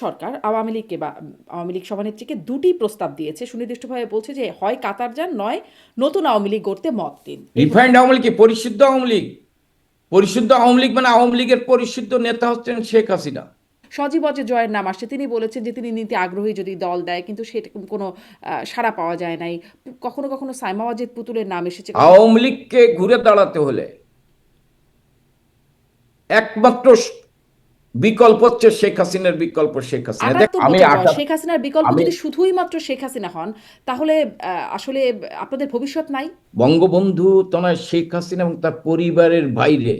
সরকার আওয়ামী লীগকে বা আওয়ামী লীগ সভানেত্রীকে দুটি প্রস্তাব দিয়েছে, সুনির্দিষ্টভাবে বলছে যে হয় কাতার যান, নয় নতুন আওয়ামী লীগ গড়তে মত দিন। রিফাইন্ড আওয়ামী লীগ কি পরিশুদ্ধ আওয়ামী লীগ? পরিশুদ্ধ আওয়ামী লীগ মানে আওয়ামী লীগের পরিশুদ্ধ নেতা হচ্ছেন শেখ হাসিনা। সজীব ওয়াজেদ জয়ের নাম আসছে, তিনি বলেছেন যে তিনি নিতে আগ্রহী যদি দল দেয়, কিন্তু সেটা কোনো সাড়া পাওয়া যায় নাই। কখনো কখনো সাইমা ওয়াজেদ পুতুলের নাম এসেছে। আওয়ামী লীগকে ঘুরে দাঁড়াতে হলে একমাত্র বিকল্প হচ্ছে শেখ হাসিনার বিকল্প শেখ হাসিনা। দেখ ৭৮ আমি বছর বয়স শেখ হাসিনার বিকল্প আমি যদি শুধুই মাত্র শেখ হাসিনা হন, তাহলে আসলে আপনাদের ভবিষ্যৎ নাই। বঙ্গবন্ধু তনয় শেখ হাসিনা এবং তার পরিবারের বাইরে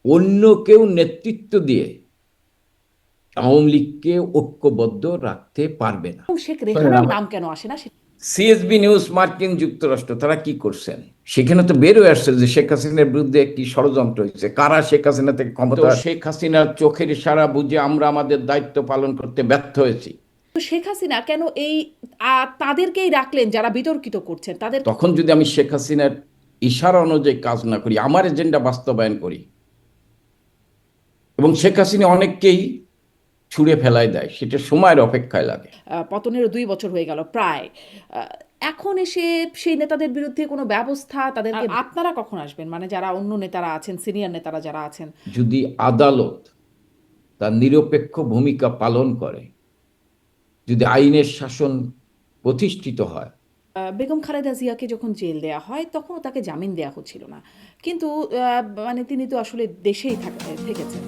অন্য কেউ নেতৃত্ব দিয়ে আওয়ামী লীগকে ঐক্যবদ্ধ রাখতে পারবে না। এবং শেখ রেহানার নাম কেন আসে না? সিএসবি নিউজ, মার্কিন যুক্তরাষ্ট্র, তারা কি করছেন সেখানে তো বের হয়ে আসছে যে শেখ হাসিনার বিরুদ্ধে একটি ষড়যন্ত্র হয়েছে। কারা শেখ হাসিনা থেকে ক্ষমতা, শেখ হাসিনার চোখের ইশারা বুঝে আমরা আমাদের দায়িত্ব পালন করতে ব্যর্থ হয়েছি। তো শেখ হাসিনা কেন এই তাদেরকেই রাখলেন যারা বিতর্কিত করছেন তাদের? তখন যদি আমি শেখ হাসিনার ইশারা অনুযায়ী কাজ না করি, আমার এজেন্ডা বাস্তবায়ন করি, এবং শেখ হাসিনা অনেককেই ছুঁড়ে ফেলায় দেয়, সেটা সময়ের অপেক্ষায় লাগে। পতনের 2 বছর হয়ে গেল প্রায়। এখন এসে সেই নেতাদের বিরুদ্ধে কোনো ব্যবস্থা তাদেরকে, আপনারা কখন আসবেন? মানে যারা অন্য নেতারা আছেন, সিনিয়র নেতারা যারা আছেন। যদি আদালত তার নিরপেক্ষ ভূমিকা পালন করে, যদি আইনের শাসন প্রতিষ্ঠিত হয়। বেগম খালেদা জিয়াকে যখন জেল দেয়া হয় তখনও তাকে জামিন দেয়া হচ্ছিল না, কিন্তু মানে তিনি তো আসলে দেশেই থেকেছেন।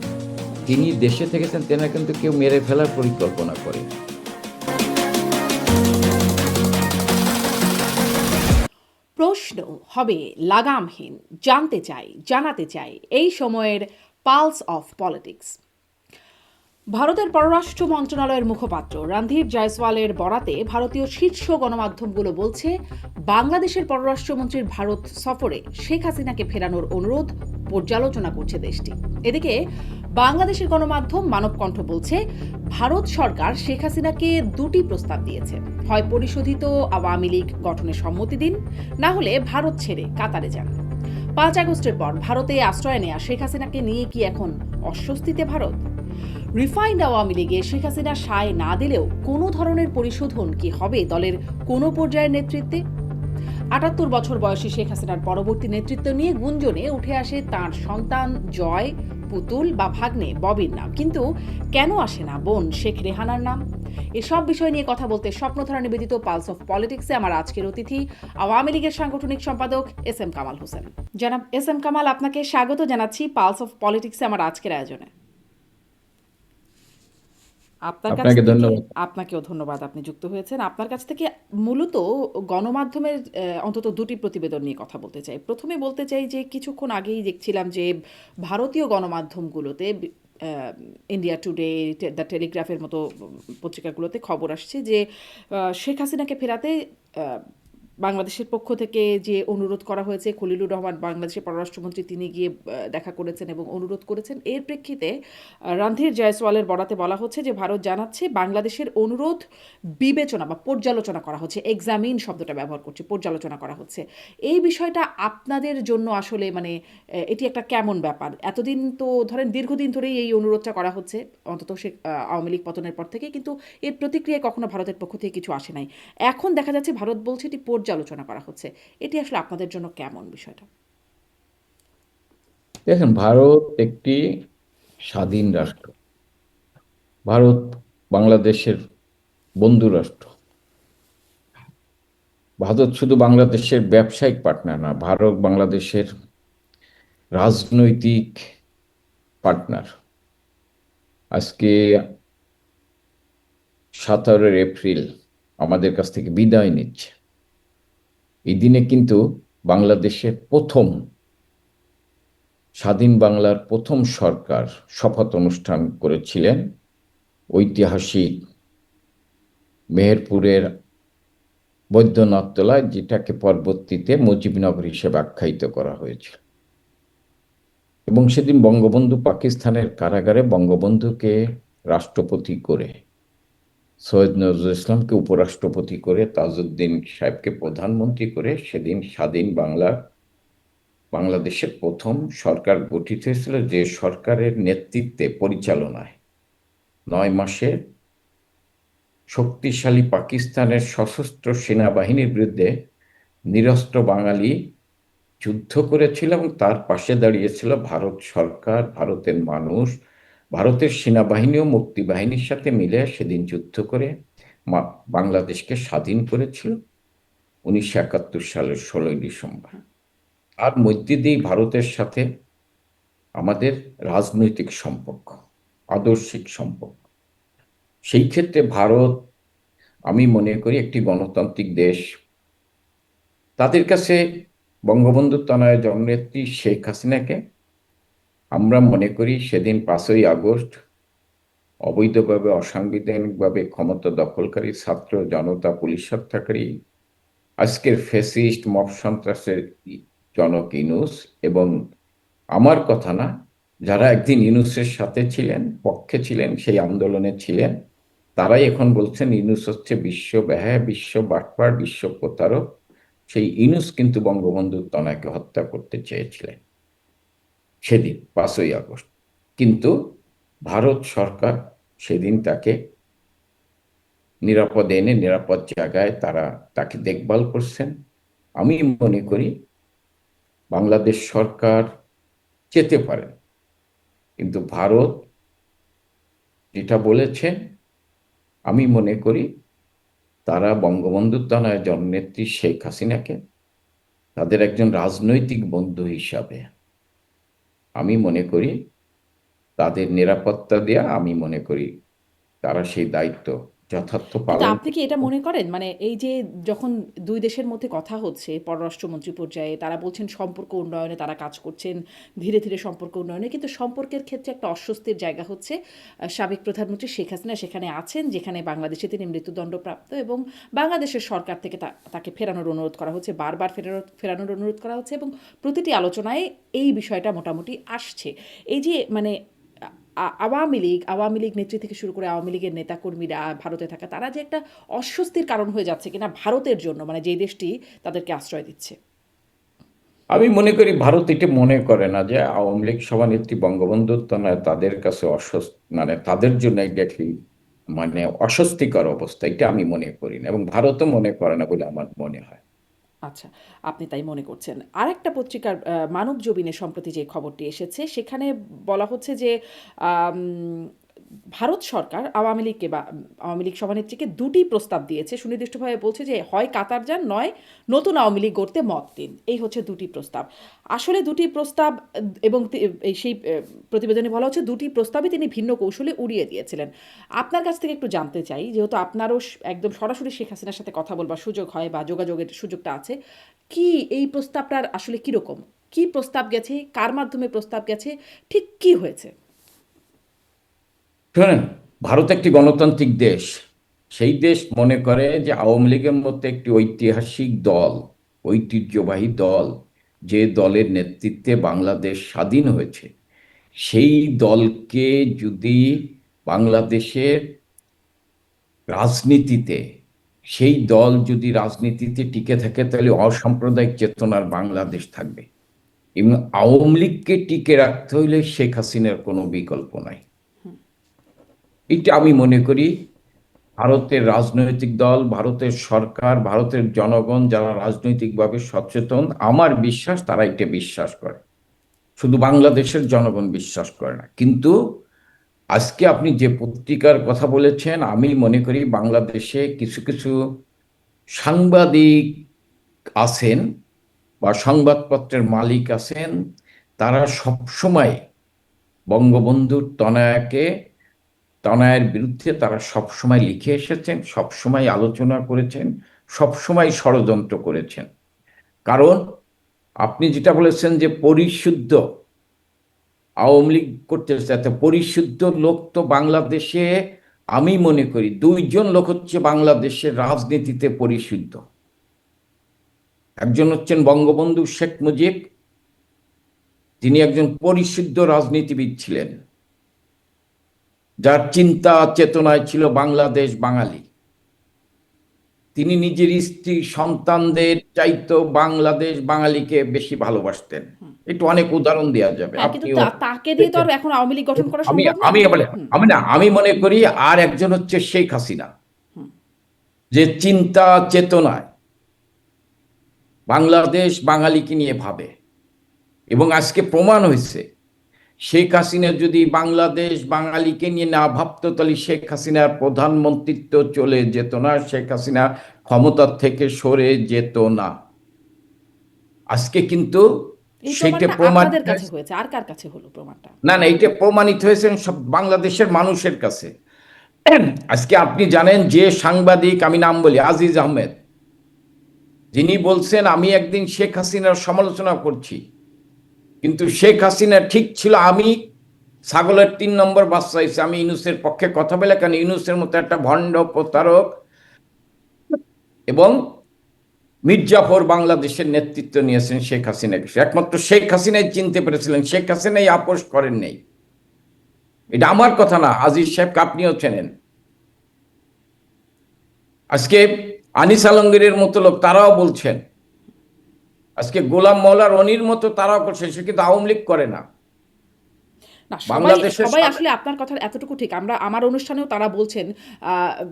তিনি দেশে থেকেছেন, তেনা কিন্তু কেউ মেরে ফেলার পরিকল্পনা করে। প্রশ্ন হবে লাগামহীন, জানতে চাই, জানাতে চাই এই সময়ের পালস অফ পলিটিক্স। ভারতের পররাষ্ট্র মন্ত্রণালয়ের মুখপাত্র রণধীর জয়সওয়ালের বরাতে ভারতীয় শীর্ষ গণমাধ্যমগুলো বলছে, বাংলাদেশের পররাষ্ট্রমন্ত্রীর ভারত সফরে শেখ হাসিনাকে ফেরানোর অনুরোধ পর্যালোচনা করছে দেশটি। এদিকে বাংলাদেশের গণমাধ্যম মানবকণ্ঠ বলছে, ভারত সরকার শেখ হাসিনাকে দুটি প্রস্তাব দিয়েছে, হয় পরিশোধিত আওয়ামী লীগ গঠনে সম্মতি দিন, না হলে ভারত ছেড়ে কাতারে যান। 5 আগস্টের পর ভারতে আশ্রয় নেয়া শেখ হাসিনাকে নিয়ে কি এখন অস্বস্তিতে ভারত? রিফাইন্ড আওয়ামী লীগে শেখ হাসিনা সায় না দিলেও কোনো ধরনের পরিশোধন কি হবে দলের কোনো পর্যায়ের নেতৃত্বে? 78 বছর বয়সী শেখ হাসিনার পরবর্তী নেতৃত্ব নিয়ে গুঞ্জনে উঠে আসে তার সন্তান জয়, পুতুল বা ভাগ্নে ববির নাম, কিন্তু কেন আসে না বোন শেখ রেহানার নাম? এসব বিষয় নিয়ে কথা বলতে স্বপ্নধারা নিবেদিত পালস অফ পলিটিক্সে আমার আজকের অতিথি আওয়ামী লীগের সাংগঠনিক সম্পাদক এস এম কামাল হোসেন। জনাব এস এম কামাল, আপনাকে স্বাগত জানাচ্ছি পালস অফ পলিটিক্সে আমার আজকের আয়োজনে। আপনাকে ধন্যবাদ। আপনাকেও ধন্যবাদ, আপনি যুক্ত হয়েছেন। আপনার কাছ থেকে মূলত গণমাধ্যমের অন্তত দুটি প্রতিবেদন নিয়ে কথা বলতে চাই। প্রথমে বলতে চাই যে কিছুক্ষণ আগেই দেখছিলাম যে ভারতীয় গণমাধ্যমগুলোতে, ইন্ডিয়া টুডে, দ্য টেলিগ্রাফের মতো পত্রিকাগুলোতে খবর আসছে যে শেখ হাসিনাকে ফেরাতে বাংলাদেশের পক্ষ থেকে যে অনুরোধ করা হয়েছে, খলিলুর রহমান বাংলাদেশের পররাষ্ট্রমন্ত্রী, তিনি গিয়ে দেখা করেছেন এবং অনুরোধ করেছেন। এর প্রেক্ষিতে রণধীর জয়সওয়ালের বরাতে বলা হচ্ছে যে ভারত জানাচ্ছে বাংলাদেশের অনুরোধ বিবেচনা বা পর্যালোচনা করা হচ্ছে, এক্সামিন শব্দটা ব্যবহার করছে, পর্যালোচনা করা হচ্ছে। এই বিষয়টা আপনাদের জন্য আসলে মানে এটি একটা কেমন ব্যাপার? এতদিন তো ধরেন দীর্ঘদিন ধরেই এই অনুরোধটা করা হচ্ছে, অন্তত সে আওয়ামী লীগ পতনের পর থেকে, কিন্তু এর প্রতিক্রিয়ায় কখনো ভারতের পক্ষ থেকে কিছু আসে নাই। এখন দেখা যাচ্ছে ভারত বলছে এটি পর্যালোচনা করা হচ্ছে। এটি আসলে আপনাদের জন্য কেমন বিষয়টা? দেখেন, ভারত একটি স্বাধীন রাষ্ট্র। ভারত বাংলাদেশের বন্ধু রাষ্ট্র। ভারত শুধু বাংলাদেশের ব্যবসায়িক পার্টনার না, ভারত বাংলাদেশের রাজনৈতিক পার্টনার। আজকে 17 এপ্রিল আমাদের কাছ থেকে বিদায় নিচ্ছে। এই দিনে কিন্তু বাংলাদেশের প্রথম স্বাধীন বাংলার প্রথম সরকার শপথ অনুষ্ঠান করেছিলেন ঐতিহাসিক মেহেরপুরের বৈদ্যনাথতলায়, যেটাকে পরবর্তীতে মুজিবনগর হিসেবে আখ্যায়িত করা হয়েছিল। এবং সেদিন বঙ্গবন্ধু পাকিস্তানের কারাগারে বঙ্গবন্ধুকে রাষ্ট্রপতি করে, সৈয়দ নজরুল ইসলামকে উপরাষ্ট্রপতি করে, তাজউদ্দিন সাহেবকে প্রধানমন্ত্রী করে সেদিন স্বাধীন বাংলাদেশের প্রথম সরকার গঠিত হয়েছিল, যে সরকারের নেতৃত্বে পরিচালনায় 9 মাসে শক্তিশালী পাকিস্তানের সশস্ত্র সেনাবাহিনীর বিরুদ্ধে নিরস্ত্র বাঙালি যুদ্ধ করেছিল এবং তার পাশে দাঁড়িয়েছিল ভারত সরকার, ভারতের মানুষ, ভারতের সেনাবাহিনী ও মুক্তিবাহিনীর সাথে মিলে সেদিন যুদ্ধ করে বাংলাদেশকে স্বাধীন করেছিল 1971 সালের 16ই ডিসেম্বর। তার মধ্যে দিয়েই ভারতের সাথে আমাদের রাজনৈতিক সম্পর্ক, আদর্শিক সম্পর্ক। সেই ক্ষেত্রে ভারত, আমি মনে করি, একটি গণতান্ত্রিক দেশ। তাদের কাছে বঙ্গবন্ধু তনয় জননেত্রী শেখ হাসিনাকে আমরা মনে করি সেদিন 5ই আগস্ট অবৈধভাবে, অসাংবিধানিকভাবে ক্ষমতা দখলকারী ছাত্র জনতা, পুলিশ হত্যাকারী, আজকের ফ্যাসিস্ট মব সন্ত্রাসের জনক ইউনূস, এবং আমার কথা না, যারা একদিন ইউনূসের সাথে ছিলেন, পক্ষে ছিলেন, সেই আন্দোলনে ছিলেন, তারাই এখন বলছেন ইউনূস হচ্ছে বিশ্ব ব্যয়, বিশ্ব বাটপার, বিশ্ব প্রতারক। সেই ইউনূস কিন্তু বঙ্গবন্ধু তনয়কে হত্যা করতে চেয়েছিলেন সেদিন 5ই আগস্ট। কিন্তু ভারত সরকার সেদিন তাকে নিরাপদে এনে নিরাপদ জায়গায় তারা তাকে দেখভাল করছেন। আমি মনে করি বাংলাদেশ সরকার যেতে পারে, কিন্তু ভারত যেটা বলেছে, আমি মনে করি তারা বঙ্গবন্ধু তনয় জননেত্রী শেখ হাসিনাকে তাদের একজন রাজনৈতিক বন্ধু হিসাবে আমি মনে করি তাদের নিরাপত্তা দেয়া, আমি মনে করি তারা সেই দায়িত্ব যথার্থ কিন্তু পালন আপনি কি এটা করবে। মনে করেন মানে এই যে যখন ২ দেশের মধ্যে কথা হচ্ছে পররাষ্ট্রমন্ত্রী পর্যায়ে তারা বলছেন সম্পর্ক উন্নয়নে তারা কাজ করছেন, ধীরে, ধীরে সম্পর্ক উন্নয়নে। কিন্তু সম্পর্কের ক্ষেত্রে একটা অস্বস্তির জায়গা হচ্ছে সাবেক প্রধানমন্ত্রী শেখ হাসিনা সেখানে আছেন, যেখানে বাংলাদেশে তিনি মৃত্যুদণ্ডপ্রাপ্ত এবং বাংলাদেশের সরকার থেকে তাকে ফেরানোর অনুরোধ করা হচ্ছে, বারবার ফেরানোর অনুরোধ করা হচ্ছে এবং প্রতিটি আলোচনায় এই বিষয়টা মোটামুটি আসছে। এই যে মানে আওয়ামী লীগ নেত্রী থেকে শুরু করে আওয়ামী লীগের নেতাকর্মীরা ভারতে থাকা তারা যে একটা অস্বস্তির কারণ হয়ে যাচ্ছে কিনা ভারতের জন্য, মানে যেই দেশটি তাদেরকে আশ্রয় দিচ্ছে। আমি মনে করি ভারত এটা মনে করে না যে আওয়ামী লীগ সভানেত্রী বঙ্গবন্ধু তনয় তাদের কাছে মানে তাদের জন্য এটা একটি মানে অস্বস্তিকর অবস্থা, এটা আমি মনে করি না, এবং ভারতও মনে করে না বলে আমার মনে হয়। আচ্ছা, আপনি তাই মনে করছেন। আরেকটা পত্রিকার মানবজমিনে সম্প্রতি যে খবরটি এসেছে সেখানে বলা হচ্ছে যে আম ভারত সরকার আওয়ামী লীগ সভানেত্রীকে ২টি প্রস্তাব দিয়েছে। সুনির্দিষ্টভাবে বলছে যে হয় কাতার যান, নয় নতুন আওয়ামী লীগ গড়তে মত দিন। এই হচ্ছে ২টি প্রস্তাব। আসলে ২টি প্রস্তাব এবং সেই প্রতিবেদনে বলা হচ্ছে ২টি প্রস্তাবই তিনি ভিন্ন কৌশলে উড়িয়ে দিয়েছিলেন। আপনার কাছ থেকে একটু জানতে চাই, যেহেতু আপনারও একদম সরাসরি শেখ হাসিনার সাথে কথা বলবার সুযোগ হয় বা যোগাযোগের সুযোগটা আছে, কি এই প্রস্তাবটার আসলে কীরকম? কী প্রস্তাব গেছে? কার মাধ্যমে প্রস্তাব গেছে? ঠিক কী হয়েছে? শোনেন, ভারত একটি গণতান্ত্রিক দেশ। সেই দেশ মনে করে যে আওয়ামী লীগের মতো একটি ঐতিহাসিক দল, ঐতিহ্যবাহী দল, যে দলের নেতৃত্বে বাংলাদেশ স্বাধীন হয়েছে, সেই দলকে যদি বাংলাদেশের রাজনীতিতে, সেই দল যদি রাজনীতিতে টিকে থাকে, তাহলে অসাম্প্রদায়িক চেতনার বাংলাদেশ থাকবে। এবং আওয়ামী লীগকে টিকে রাখতে হইলে শেখ হাসিনার কোনো বিকল্প নাই। এটা আমি মনে করি ভারতের রাজনৈতিক দল, ভারতের সরকার, ভারতের জনগণ যারা রাজনৈতিকভাবে সচেতন, আমার বিশ্বাস তারা এটা বিশ্বাস করে। শুধু বাংলাদেশের জনগণ বিশ্বাস করে না। কিন্তু আজকে আপনি যে পত্রিকার কথা বলেছেন, আমি মনে করি বাংলাদেশে কিছু কিছু সাংবাদিক আছেন বা সংবাদপত্রের মালিক আছেন, তারা সবসময় বঙ্গবন্ধুর তনয়ের বিরুদ্ধে তারা সবসময় লিখে এসেছেন, সবসময় আলোচনা করেছেন, সবসময় ষড়যন্ত্র করেছেন। কারণ আপনি যেটা বলেছেন যে পরিশুদ্ধ আওয়ামী লীগ করতে চাইতে, পরিশুদ্ধ লোক তো বাংলাদেশে আমি মনে করি 2জন লোক হচ্ছে বাংলাদেশের রাজনীতিতে পরিশুদ্ধ। একজন হচ্ছেন বঙ্গবন্ধু শেখ মুজিব, যিনি একজন পরিশুদ্ধ রাজনীতিবিদ ছিলেন, যার চিন্তা চেতনায় ছিল বাংলাদেশ বাঙালি। তিনি নিজের স্ত্রী সন্তানদের চাইতো বাংলাদেশ বাঙালিকে বেশি ভালোবাসতেন। একটু অনেক উদাহরণ দেওয়া যাবে, হ্যাঁ, কিন্তু আপনিও তাকে দিয়ে তো আর এখন আওয়ামী লীগ গঠন করা আমি সম্ভব না। আমি বলে হুম, আমি না আমি মনে করি আর একজন হচ্ছে শেখ হাসিনা, হুম। যে চিন্তা চেতনায় বাংলাদেশ বাঙালিকে নিয়ে ভাবে। এবং আজকে প্রমাণ হয়েছে শেখ হাসিনা যদি বাংলাদেশ বাঙালিকে নিয়ে না ভাবতো তাহলে শেখ হাসিনার প্রধানমন্ত্রিত্ব চলে যেত না, শেখ হাসিনা ক্ষমতার থেকে সরে যেত না। আজকে কিন্তু এই সেইটা প্রমাণটা প্রমাণিত আপনাদের কাছে হয়েছে। হয়েছে, আর কার কাছে হলো প্রমাণটা? না না, এটা প্রমাণিত হয়েছে সব বাংলাদেশের মানুষের কাছে। আজকে আপনি জানেন যে সাংবাদিক, আমি নাম বলি, আজিজ আহমেদ, যিনি বলছেন আমি একদিন শেখ হাসিনার সমালোচনা করছি, কিন্তু শেখ হাসিনা ঠিক ছিল, আমি ছাগলের 3 নম্বর বাচ্চা হয়েছে, আমি ইউনূসের পক্ষে কথা বলে, কারণ ইউনূসের মতো একটা ভণ্ড প্রতারক এবং মির্জাফর বাংলাদেশের নেতৃত্ব নিয়েছেন শেখ হাসিনাকে। একমাত্র শেখ হাসিনাই চিনতে পেরেছিলেন, শেখ হাসিনাই আপোষ করেন নাই। এটা আমার কথা না, আজিজ সাহেবকে আপনিও চেনেন। আজকে আনিস আলমগীরের মতো লোক তারাও বলছেন, আজকে গোলাম মওলা রনির মতো তারাও করছেন, সে কিন্তু আওয়ামী লীগ করে না। না, সবাই বাংলাদেশের সবাই আসলে আপনার কথার এতটুকু ঠিক। আমার অনুষ্ঠানেও তারা বলছেন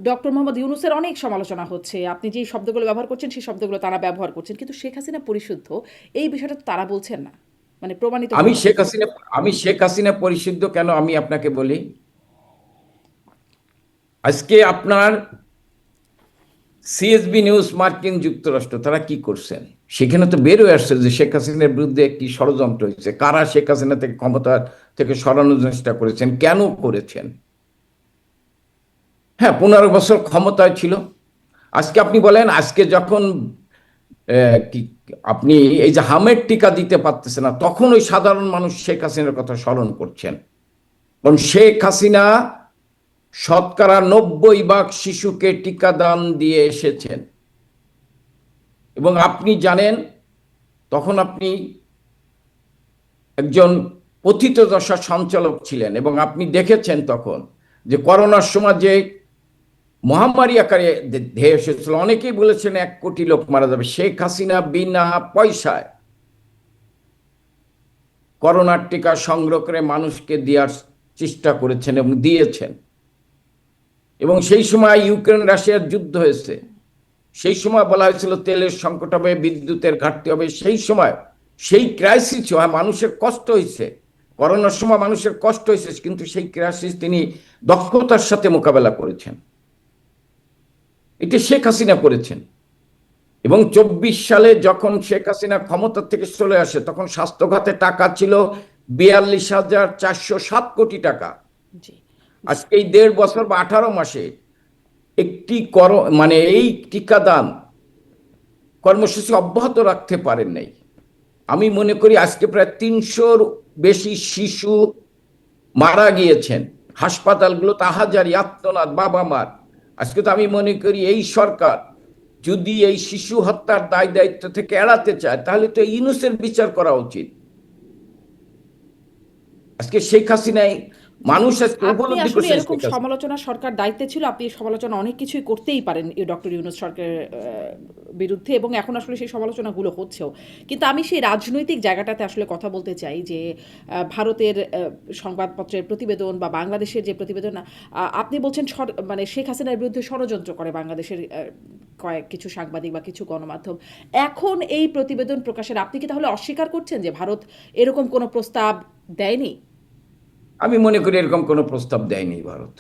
ডক্টর মোহাম্মদ ইউনূসের অনেক সমালোচনা হচ্ছে, আপনি যে শব্দগুলো ব্যবহার করছেন সেই শব্দগুলো তারা ব্যবহার করছেন, কিন্তু শেখ হাসিনা পরিশুদ্ধ এই বিষয়টা তো তারা বলছেন না, মানে প্রমাণিত আমি হলো না। শেখ হাসিনা আমি শেখ হাসিনা পরিশুদ্ধ কেন আমি আপনাকে বলি। আজকে আপনার সিএসবি নিউজ, মার্কিন যুক্তরাষ্ট্র, তারা কি করছেন সেখানে তো বের হয়ে আসছে যে শেখ হাসিনার বিরুদ্ধে একটি ষড়যন্ত্র হয়েছে, কারা শেখ হাসিনা থেকে ক্ষমতা থেকে সরানোর চেষ্টা করেছেন, কেন করেছেন। হ্যাঁ, 15 বছর ক্ষমতায় ছিল। আজকে আপনি বলেন, আজকে যখন কি আপনি এই যে হামের টিকা দিতে পারতেছে না, তখন ওই সাধারণ মানুষ শেখ হাসিনার কথা স্মরণ করছেন। কারণ শেখ হাসিনা শতকরা 90 ভাগ শিশুকে টিকাদান দিয়ে এসেছেন। এবং আপনি জানেন, তখন আপনি একজন পতিতদশা সঞ্চালক ছিলেন এবং আপনি দেখেছেন তখন যে করোনার সময় যে মহামারী আকারে ধেয়ে এসেছিল, অনেকেই বলেছেন 1 কোটি লোক মারা যাবে। শেখ হাসিনা বিনা পয়সায় করোনার টিকা সংগ্রহ করে মানুষকে দেওয়ার চেষ্টা করেছেন এবং দিয়েছেন। এবং সেই সময় ইউক্রেন রাশিয়ার যুদ্ধ হয়েছে, সেই সময় বলা হয়েছিল তেলের সংকট হবে, বিদ্যুতের ঘাটতি হবে। সেই সময় সেই ক্রাইসিস হয়, মানুষের কষ্ট হয়েছে, করোনার সময় মানুষের কষ্ট হয়েছে, কিন্তু সেই ক্রাইসিস তিনি দক্ষতার সাথে মোকাবেলা করেছেন। এটা শেখ হাসিনা করেছেন। এবং 24 সালে যখন শেখ হাসিনা ক্ষমতা থেকে চলে আসে, তখন স্বাস্থ্য খাতে টাকা ছিল 42,407 কোটি টাকা। জি। আজকে এই 1.5 বছর বা 18 মাসে একটি মানে এই টিকাদান কর্মসূচি অব্যাহত রাখতে পারেন নাই। আমি মনে করি আজকে প্রায় 300-র বেশি শিশু মারা গিয়েছেন হাসপাতালগুলোতে, আহাজারি আত্মনাদ বাবা মার। আজকে তো আমি মনে করি এই সরকার যদি এই শিশু হত্যার দায় দায়িত্ব থেকে এড়াতে চায়, তাহলে তো ইউনূসের বিচার করা উচিত। আজকে শেখ হাসিনাই জি, মানুষ আজকে আপনি উপলব্ধি আসলে করছেন এরকম শেখ হাসিনা। সমালোচনা, সরকার দায়িত্বে ছিল, আপনি এই সমালোচনা অনেক কিছুই করতেই পারেন এই ডক্টর ইউনূস সরকারের বিরুদ্ধে, এবং এখন আসলে সেই সমালোচনাগুলো হচ্ছেও। কিন্তু আমি সেই রাজনৈতিক জায়গাটাতে আসলে কথা বলতে চাই যে ভারতের সংবাদপত্রের প্রতিবেদন বা বাংলাদেশের যে প্রতিবেদন, আপনি বলছেন মানে শেখ হাসিনার বিরুদ্ধে ষড়যন্ত্র করে বাংলাদেশের কিছু সাংবাদিক বা কিছু গণমাধ্যম। এখন এই প্রতিবেদন প্রকাশের আপনি কি তাহলে অস্বীকার করছেন যে ভারত এরকম কোনো প্রস্তাব দেয়নি? আমি মনে করি এরকম কোনো প্রস্তাব দেয়নি ভারত।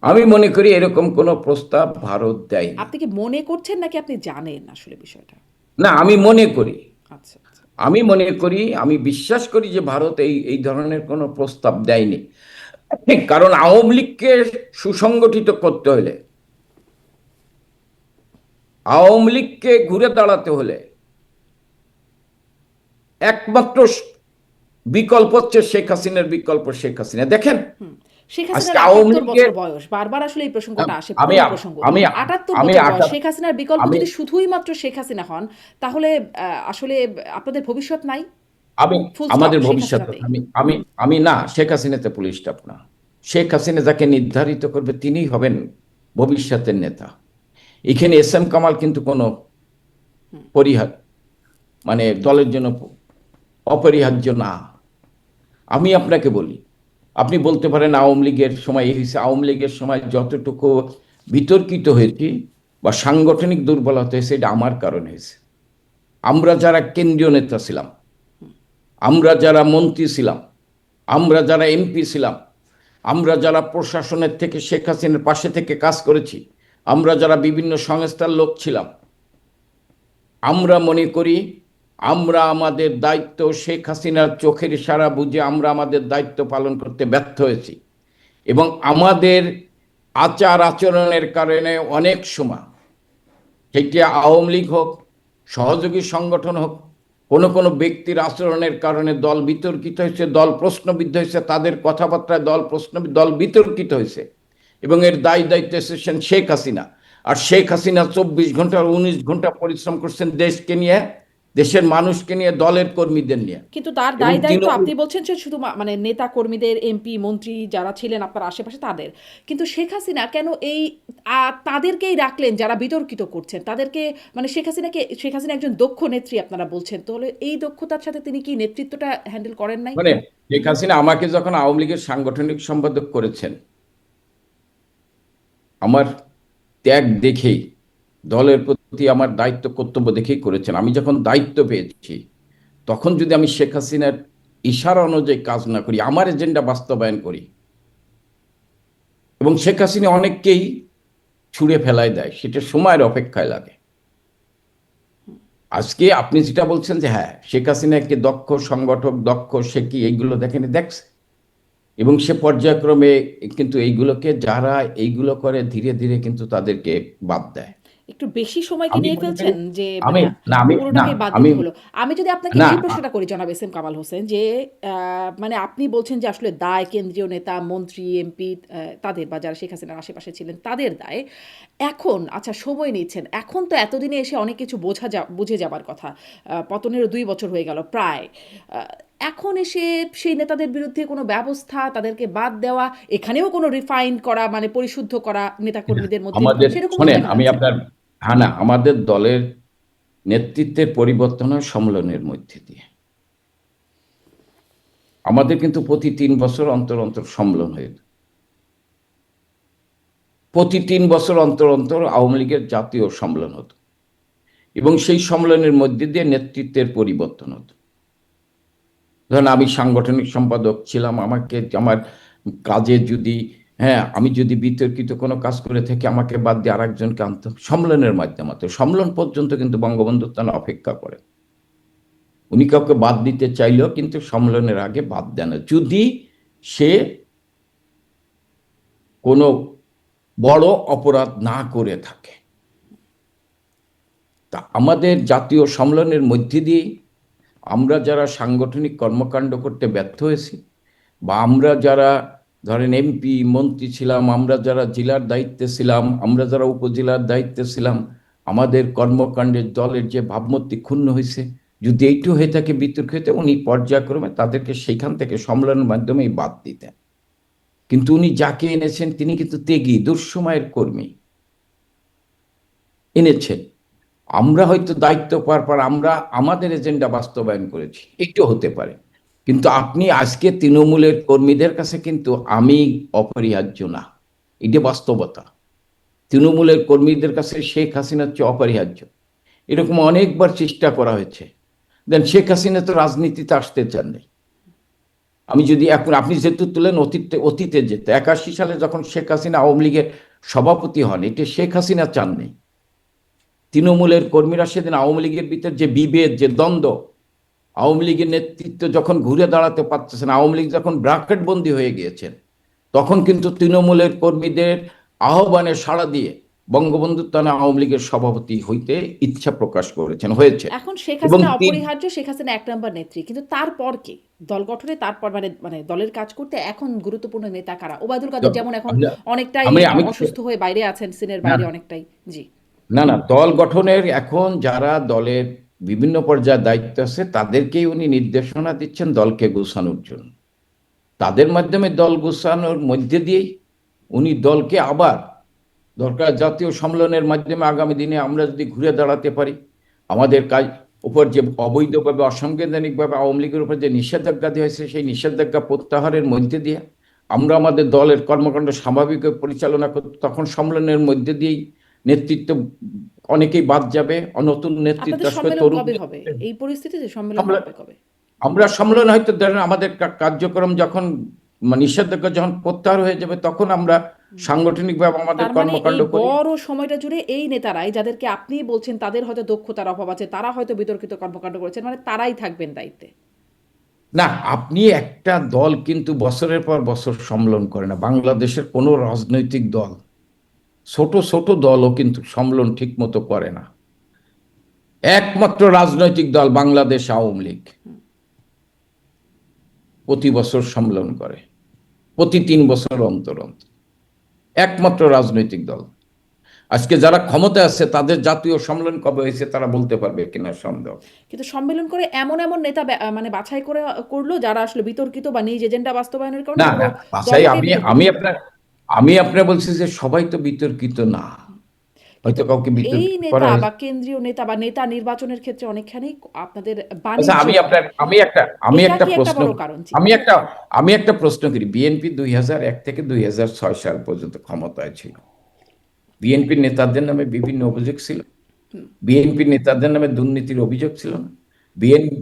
আমি মনে করি এরকম কোনো প্রস্তাব ভারত দেয়নি। আপনি কি মনে করছেন নাকি আপনি জানেন আসলে বিষয়টা? না, আমি মনে করি, আচ্ছা, আচ্ছা। আমি মনে করি, আমি বিশ্বাস করি যে ভারত এই এই ধরনের কোনো প্রস্তাব দেয়নি। কারণ আওয়ামী লীগকে সুসংগঠিত করতে হলে, আওয়ামী লীগকে ঘুরে দাঁড়াতে হলে একমাত্র বিকল্প হচ্ছে শেখ হাসিনার বিকল্প শেখ হাসিনা। দেখেন শেখ আজকে হাসিনার আওয়ামী ৭৮ বছর লীগের বয়স, বারবার আসলে এই প্রসঙ্গটা আসে, আমি পুরনো প্রসঙ্গ। আমি ৭৮ আমি বছর বয়স, আটা- শেখ হাসিনার বিকল্প আমি যদি শুধুই মাত্র শেখ হাসিনা হন, তাহলে আসলে আপনাদের ভবিষ্যৎ নাই, আমি ফুল স্টপ, আমাদের শেখ ভবিষ্যৎ হাসিনাতেই। আমি আমি আমি না, শেখ হাসিনাতে পুলিশ স্টাফ না। শেখ হাসিনা যাকে নির্ধারিত করবে তিনিই হবেন ভবিষ্যতের নেতা। এখানে এস এম কামাল কিন্তু কোনো পরিহার মানে দলের জন্য অপরিহার্য না। আমি আপনাকে বলি, আপনি বলতে পারেন আওয়ামী লীগের সময় এই হয়েছে, আওয়ামী লীগের সময় যতটুকু বিতর্কিত হয়েছি বা সাংগঠনিক দুর্বলতা হয়েছে এটা আমার কারণে হয়েছে। আমরা যারা কেন্দ্রীয় নেতা ছিলাম, আমরা যারা মন্ত্রী ছিলাম, আমরা যারা এমপি ছিলাম, আমরা যারা প্রশাসনের থেকে শেখ হাসিনার পাশে থেকে কাজ করেছি, আমরা যারা বিভিন্ন সংস্থার লোক ছিলাম, আমরা মনে করি আমরা আমাদের দায়িত্ব শেখ হাসিনার চোখের ইশারা বুঝে আমরা আমাদের দায়িত্ব পালন করতে ব্যর্থ হয়েছি এবং আমাদের আচার আচরণের কারণে অনেক সময় সেটি আওয়ামী লীগ হোক, সহযোগী সংগঠন হোক, কোনো কোনো ব্যক্তির আচরণের কারণে দল বিতর্কিত হয়েছে, দল প্রশ্নবিদ্ধ হয়েছে, তাদের কথাবার্তায় দল বিতর্কিত হয়েছে এবং এর দায়িত্বে এসেছেন শেখ হাসিনা। আর শেখ হাসিনা 24 ঘন্টা 19 ঘন্টা পরিশ্রম করছেন দেশকে নিয়ে, দেশের মানুষকে নিয়ে, দলের কর্মীদের নিয়ে। কিন্তু তার এবং দায়িত্ব আপনি বলছেন যে শুধু মানে নেতা কর্মীদের, এমপি মন্ত্রী যারা ছিলেন আপনার আশেপাশে তাদের, কিন্তু শেখ হাসিনা কেন এই তাদেরকেই রাখলেন যারা বিতর্কিত করছেন তাদেরকে? মানে শেখ হাসিনা একজন দক্ষ নেত্রী আপনারা বলছেন, তাহলে এই দক্ষতার সাথে তিনি কি নেতৃত্বটা হ্যান্ডেল করেন নাই? মানে শেখ হাসিনা আমাকে যখন আওয়ামী লীগের সাংগঠনিক সম্পাদক করেছেন, আমার ত্যাগ দেখেই, দলের প্রতি আমার দায়িত্ব কর্তব্য দেখেই করেছেন। আমি যখন দায়িত্ব পেয়েছি তখন যদি আমি শেখ হাসিনার ইশারা অনুযায়ী কাজ না করি, আমার এজেন্ডা বাস্তবায়ন করি, এবং শেখ হাসিনা অনেককেই ছুঁড়ে ফেলায় দেয়, সেটা সময়ের অপেক্ষায় লাগে। আজকে আপনি যেটা বলছেন যে হ্যাঁ শেখ হাসিনা একটি দক্ষ সংগঠক, দক্ষ, সে কি এইগুলো দেখছে এবং সে পর্যায়ক্রমে কিন্তু এইগুলোকে যারা এইগুলো করে ধীরে ধীরে কিন্তু তাদেরকে বাদ দেয়। একটু বেশি সময় কি আমি নিয়ে মনে করি ফেলছেন যে আমি মানে না আমি না পুরোটাকে বাদ আমি দিতে হলো? আমি যদি আপনাকে না এই প্রশ্নটা করি জনাব এস এম কামাল হোসেন, যে মানে আপনি বলছেন যে আসলে দায় কেন্দ্রীয় নেতা, মন্ত্রী, এমপি তাদের, বা যারা শেখ হাসিনার আশেপাশে ছিলেন তাদের দায়। এখন আচ্ছা সময় নিচ্ছেন, এখন তো এতদিনে এসে অনেক কিছু বুঝে যাবার কথা। পতনেরও 2 বছর হয়ে গেল প্রায়। এখন এসে সেই নেতাদের বিরুদ্ধে কোনো ব্যবস্থা, তাদেরকে বাদ দেওয়া, এখানেও কোনো রিফাইন করা মানে পরিশুদ্ধ করা নেতাকর্মীদের মধ্যে আমাদের সেরকম কিছু শোনেন, দেখা আমি যাচ্ছে না? আপনার হ্যাঁ না, আমাদের দলের নেতৃত্বের পরিবর্তন হয় সম্মেলনের মধ্যে দিয়ে। আমাদের কিন্তু প্রতি 3 বছর অন্তর অন্তর সম্মেলন হয়ে, প্রতি 3 বছর অন্তর অন্তর আওয়ামী লীগের জাতীয় সম্মেলন হতো এবং সেই সম্মেলনের মধ্যে দিয়ে নেতৃত্বের পরিবর্তন হতো। ধরেন আমি সাংগঠনিক সম্পাদক ছিলাম, আমাকে আমার কাজে যদি হ্যাঁ আমি যদি বিতর্কিত কোনো কাজ করে থাকি, আমাকে বাদ দিয়ে আরেকজনকে আনতাম সম্মেলনের মাধ্যমে। তো সম্মেলন পর্যন্ত কিন্তু বঙ্গবন্ধু তারা অপেক্ষা করে, উনি কাউকে বাদ দিতে চাইলেও কিন্তু সম্মেলনের আগে বাদ দেন না, যদি সে কোনো বড় অপরাধ না করে থাকে। তা আমাদের জাতীয় সম্মেলনের মধ্যে দিয়েই আমরা যারা সাংগঠনিক কর্মকাণ্ড করতে ব্যর্থ হয়েছি, বা আমরা যারা ধরেন এমপি মন্ত্রী ছিলাম, আমরা যারা জেলার দায়িত্বে ছিলাম, আমরা যারা উপজেলার দায়িত্বে ছিলাম, আমাদের কর্মকাণ্ডের দলের যে ভাবমূর্তি ক্ষুণ্ণ হয়েছে, যদি এইটু হয়ে থাকে বিতর্ক হইতে, উনি পর্যায়ক্রমে তাদেরকে সেইখান থেকে সম্মেলনের মাধ্যমেই বাদ দিতেন। কিন্তু উনি যাকে এনেছেন তিনি কিন্তু ত্যাগী দুঃসময়ের কর্মী এনেছেন। আমরা হয়তো দায়িত্ব পাওয়ার পর আমরা আমাদের এজেন্ডা বাস্তবায়ন করেছি, একটু হতে পারে, কিন্তু আপনি আজকে তৃণমূলের কর্মীদের কাছে কিন্তু আমি অপরিহার্য না, এটা বাস্তবতা। তৃণমূলের কর্মীদের কাছে শেখ হাসিনা হচ্ছে অপরিহার্য। এরকম অনেকবার চেষ্টা করা হয়েছে, দেন শেখ হাসিনা তো রাজনীতিতে আসতে চাননি। আমি যদি এখন আপনি যেহেতু তুলেন অতীতে যেতে 81 সালে যখন শেখ হাসিনা আওয়ামী লীগের সভাপতি হন, এটা শেখ হাসিনা চাননি। তৃণমূলের কর্মীরা সেদিন আওয়ামী লীগের ভিতর যে বিভেদ, যে দ্বন্দ্ব, আওয়ামী লীগের নেতৃত্ব যখন ঘুরে দাঁড়াতে পারতেছেন, আওয়ামী লীগ যখন ব্র্যাকেট বন্দী হয়ে গিয়েছেন, তখন কিন্তু তৃণমূলের কর্মীদের আহ্বানে সাড়া দিয়ে বঙ্গবন্ধু তারা আওয়ামী লীগের সভাপতি হইতে ইচ্ছা প্রকাশ করেছেন, হয়েছে। এখন শেখ এবং হাসিনা অপরিহার্য, শেখ হাসিনা 1 নম্বর নেত্রী, কিন্তু তারপর কি দল গঠনে, তারপর মানে মানে দলের কাজ করতে এখন গুরুত্বপূর্ণ নেতা কারা? ওবায়দুল কাদের যেমন এখন অনেকটাই আমি আমি অসুস্থ হয়ে বাইরে আছেন, সিনের না বাইরে অনেকটাই। জি। না না, দল গঠনের এখন যারা দলের বিভিন্ন পর্যায়ে দায়িত্ব আছে তাদেরকেই উনি নির্দেশনা দিচ্ছেন দলকে গোছানোর জন্য। তাদের মাধ্যমে দল গোছানোর মধ্যে দিয়েই উনি দলকে আবার দরকার জাতীয় সম্মেলনের মাধ্যমে আগামী দিনে আমরা যদি ঘুরে দাঁড়াতে পারি, আমাদের কাজ উপর যে অবৈধভাবে অসাংবিধানিকভাবে আওয়ামী লীগের উপর যে নিষেধাজ্ঞা দেওয়া হয়েছে, সেই নিষেধাজ্ঞা প্রত্যাহারের মধ্যে দিয়ে আমরা আমাদের দলের কর্মকাণ্ড স্বাভাবিক পরিচালনা করতে, তখন সম্মেলনের মধ্যে দিয়েই নেতৃত্ব অনেকেই বাদ যাবে, নতুন নেতৃত্ব আপনাদের আসবে, সম্মেলন তরুণ কবে হবে? এই পরিস্থিতিতে সম্মেলন সম্মেলন- হবে কবে? আমরা সম্মেলন হয়তো ধরেন আমাদের কার্যক্রম যখন নিষেধাজ্ঞা যখন প্রত্যাহার হয়ে যাবে, তখন আমরা সাংগঠনিকভাবে আমাদের তার মানে এই কর্মকাণ্ড করি। বড় সময়টা জুড়ে এই নেতারাই, যাদেরকে আপনি বলছেন তাদের হয়তো দক্ষতার অভাব আছে, তারা হয়তো বিতর্কিত কর্মকাণ্ড করেছেন, মানে তারাই থাকবেন দায়িত্বে। না, আপনি একটা দল কিন্তু বছরের পর বছর সম্মেলন করে না। বাংলাদেশের কোনো রাজনৈতিক দল, ছোট ছোট দলও কিন্তু সম্মেলন ঠিক মতো করে না। একমাত্র রাজনৈতিক দল বাংলাদেশ আওয়ামী লীগ প্রতি বছর সম্মেলন করে, প্রতি 3 বছর অন্তর অন্তর। একমাত্র রাজনৈতিক দল। আজকে যারা ক্ষমতা আছে তাদের জাতীয় সম্মেলন কবে হয়েছে তারা বলতে পারবে কিনা সন্দেহ। কিন্তু সম্মেলন করে এমন এমন নেতা মানে বাছাই করে করলো যারা আসলে বিতর্কিত বা নিজ এজেন্ডা বাস্তবায়নের কারণে না পুরো না, বাছাই দলকে আমি বিতর্কিত আমি করে আপনার দিল। আমি আপনার বলছি যে সবাই তো বিতর্কিত না, কিন্তু হয়তো কাউকে এই বিতর্কিত করা নেতা বা হয়েছে। কেন্দ্রীয় নেতা বা নেতা নির্বাচনের ক্ষেত্রে অনেকখানি আপনাদের আচ্ছা, বাণিজ্য আমি হয়। আপনার আমি এটা একটা কি একটা প্রশ্ন বড় কারণ? জি। আমি একটা প্রশ্ন করি। বিএনপি 2001 থেকে 2006 সাল পর্যন্ত ক্ষমতায় ছিল। বিএনপির নেতাদের নামে বিভিন্ন অভিযোগ ছিল। বিএনপির নেতাদের নামে দুর্নীতির অভিযোগ ছিল না।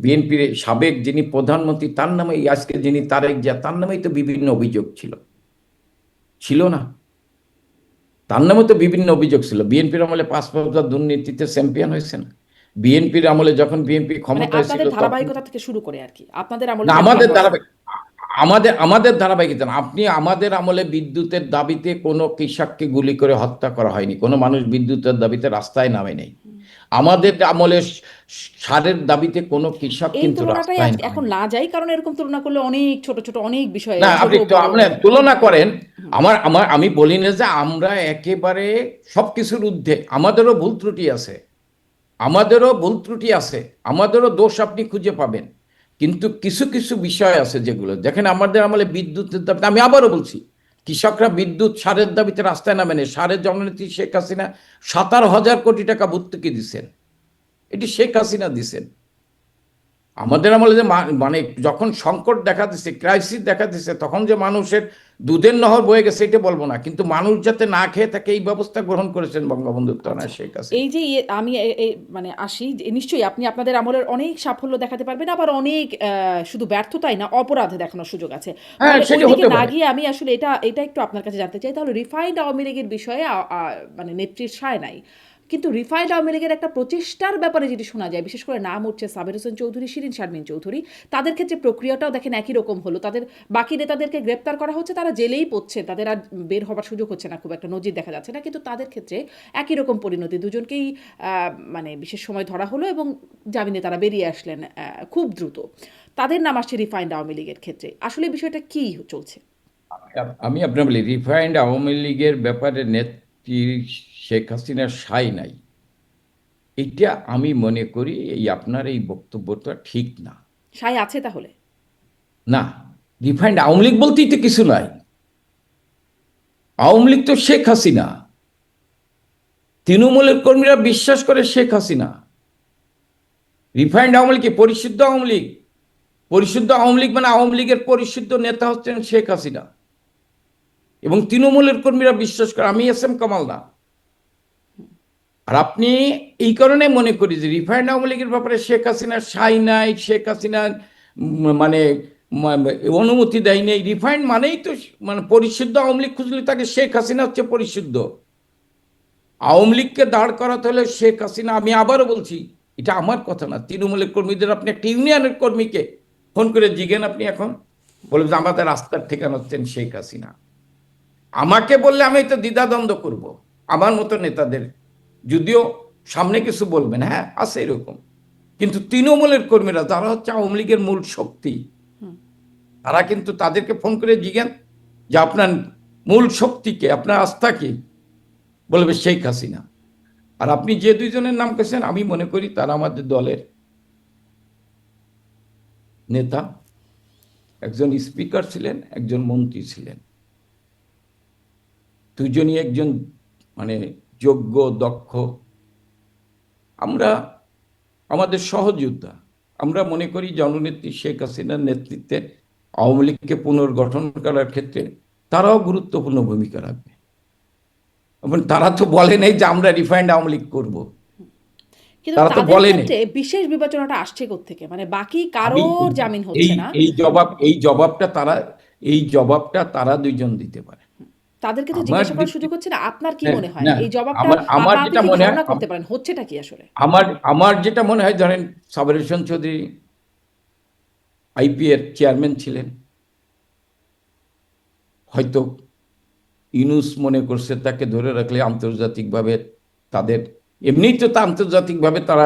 বিএনপির সাবেক যিনি প্রধানমন্ত্রী তার নামে, আজকে যিনি তারেক জিয়া, তার নামেই তো বিভিন্ন অভিযোগ ছিল, ছিল না? তার নামে তো বিভিন্ন অভিযোগ ছিল। বিএনপির আমলে 5 বছর দুর্নীতিতে চ্যাম্পিয়ন হয়েছেন। বিএনপির আমলে যখন বিএনপি মানে ক্ষমতায় ছিল আপনাদের তখন, ধারাবাহিকতা থেকে শুরু করে আর কি, আপনাদের আমলে না চ্যাম্পিয়ন আমাদের হওয়া শুরু। ধারাবাহিক, আমাদের ধারাবাহিকতা না। আপনি আমাদের আমলে বিদ্যুতের দাবিতে কোনো কৃষককে গুলি করে হত্যা করা হয়নি, কোনো মানুষ বিদ্যুতের দাবিতে রাস্তায় নামে নেই। আমাদের আমলে সারের দাবিতে কোনো কৃষক এই কিন্তু তুলনাটাই রাস্তায় এখন নামেনি। না যাই, কারণ এরকম তুলনা করলে অনেক ছোট ছোট অনেক বিষয়ে না, ছোট আপনি তো বড়। আপনার তুলনা করেন। আমার আমার আমি বলি না যে আমরা একেবারে সবকিছুর ঊর্ধ্বে, আমাদেরও ভুল ত্রুটি আছে, আমাদেরও ভুল ত্রুটি আছে, আমাদেরও দোষ আপনি খুঁজে পাবেন। কিন্তু কিছু কিছু বিষয় আছে যেগুলো দেখেন, আমাদের আমলে বিদ্যুতের দাবিতে, আমি আবারও বলছি, কৃষকরা বিদ্যুৎ সারের দাবিতে রাস্তায় নামেনি। সারের জননেত্রী শেখ হাসিনা 17,000 কোটি টাকা ভর্তুকি দিচ্ছেন, এটি শেখ হাসিনা দিচ্ছেন। আমাদের আমলে যে মানে যখন সংকট দেখা দিচ্ছে, ক্রাইসিস দেখা দিচ্ছে, তখন যে মানুষের দুধের নহর বয়ে গেছে এটা বলবো না, কিন্তু মানুষ যাতে না খেয়ে থাকে এই ব্যবস্থা গ্রহণ করেছেন বঙ্গবন্ধু কন্যা আচ্ছা, শেখ হাসিনা। এই যে আমি মানে আসি যে নিশ্চয়ই আপনি আপনাদের আমলের অনেক সাফল্য দেখাতে পারবেন, আবার অনেক শুধু ব্যর্থতাই না, অপরাধ দেখানোর সুযোগ আছে। হ্যাঁ, ফলে সেটা ওইদিকে হতে না পারে। গিয়ে আমি আসলে এটা এটা একটু আপনার কাছে জানতে চাই, তাহলে রিফাইন্ড আওয়ামী লীগের বিষয়ে মানে নেত্রীর সায় নাই, কিন্তু রিফাইন্ড আওয়ামী লীগের একটা প্রচেষ্টার ব্যাপারে যেটি শোনা যায়, বিশেষ করে নাম উঠছে সাবের হোসেন চৌধুরী, শিরিন শারমিন চৌধুরী, তাদের ক্ষেত্রে প্রক্রিয়াটাও দেখেন একই রকম হলো। তাদের বাকি নেতাদেরকে গ্রেপ্তার করা হচ্ছে, তারা জেলেই পড়ছে, তাদের আর বের হবার সুযোগ হচ্ছে না, খুব একটা নজির দেখা যাচ্ছে না, কিন্তু তাদের ক্ষেত্রে একই রকম পরিণতি। দুজনকেই মানে বিশেষ সময় ধরা হলো এবং জামিনে তারা বেরিয়ে আসলেন খুব দ্রুত। তাদের নাম আসছে রিফাইন্ড আওয়ামী লীগের ক্ষেত্রে। আসলে বিষয়টা কি চলছে? আমি আপনার বলি, রিফাইন্ড আওয়ামী লীগের ব্যাপারে নেত্রী শেখ হাসিনার সাই নাই, এটা আমি মনে করি এই আপনার এই বক্তব্যটা ঠিক না। সায় আছে তাহলে? না, রিফাইন্ড আওয়ামী লীগ বলতেই তো কিছু নাই। আওয়ামী লীগ তো শেখ হাসিনা। তৃণমূলের কর্মীরা বিশ্বাস করে শেখ হাসিনা। রিফাইন্ড আওয়ামী লীগ কি পরিশুদ্ধ আওয়ামী লীগ? পরিশুদ্ধ আওয়ামী লীগ মানে আওয়ামী লীগের পরিশুদ্ধ নেতা হচ্ছেন শেখ হাসিনা, এবং তৃণমূলের কর্মীরা বিশ্বাস করে। আমি এস এম কামাল না। আর আপনি এই কারণে মনে করি যে রিফাইন্ড আওয়ামী লীগের ব্যাপারে শেখ হাসিনার সাই নাই, শেখ হাসিনার মানে অনুমতি দেয় নেই। রিফাইন্ড মানেই তো মানে পরিশুদ্ধ আওয়ামী লীগ খুঁজলে তাকে শেখ হাসিনা হচ্ছে পরিশুদ্ধ। আওয়ামী লীগকে দাঁড় করাতে হলে শেখ হাসিনা, আমি আবারও বলছি, এটা আমার কথা না, তৃণমূলের কর্মীদের, আপনি একটা ইউনিয়নের কর্মীকে ফোন করে জিজ্ঞেন, আপনি এখন বলবেন যে আমাদের রাস্তার ঠিকানা হচ্ছেন শেখ হাসিনা। আমাকে বললে আমি তো দ্বিধাদ্বন্দ্ব করব, আমার মতো নেতাদের, যদিও সামনে কিছু বলবেন, হ্যাঁ আছে এরকম, কিন্তু তৃণমূলের কর্মীরা যারা হচ্ছে আওয়ামী লীগের মূল শক্তি, তারা কিন্তু তাদেরকে ফোন করে জিজ্ঞেন যে আপনার মূল শক্তিকে, আপনার আস্থা কি, বলবে শেখ হাসিনা। আর আপনি যে দুইজনের নাম করেছেন আমি মনে করি তারা আমাদের দলের নেতা, একজন স্পিকার ছিলেন, একজন মন্ত্রী ছিলেন, দুজনই একজন মানে যোগ্য, দক্ষ। আমরা আমাদের সহযোদ্ধা, আমরা মনে করি জননেত্রী শেখ হাসিনার নেতৃত্বে আওয়ামী লীগকে পুনর্গঠন করার ক্ষেত্রে তারাও গুরুত্বপূর্ণ ভূমিকা রাখবে। এবং তারা তো বলে নেই যে আমরা রিফাইন্ড আওয়ামী লীগ করবো, কিন্তু তারা তো তাদের বলে নেই। ক্ষেত্রে বিশেষ বিবেচনাটা আসছে কোত্থেকে? মানে বাকি আমি কারোর জামিন এই হচ্ছে না। এই জবাবটা তারা দুইজন দিতে পারে। তাদেরকে তো আমার জিজ্ঞাসা করার দৃষ্টি সুযোগ হচ্ছে না। আপনার কি হ্যাঁ, মনে হয় না, এই জবাবটা আমার আমার আপনারা তো যেটা কি মনে হয় ধারণা করতে পারেন হচ্ছেটা কি আসলে? আমার যেটা মনে হয়, ধরেন সাবের হোসেন চৌধুরী আইপি এর চেয়ারম্যান ছিলেন, হয়তো ইউনূস মনে করছে তাকে ধরে রাখলে আন্তর্জাতিকভাবে তাদের, এমনিই তো তা আন্তর্জাতিকভাবে তারা,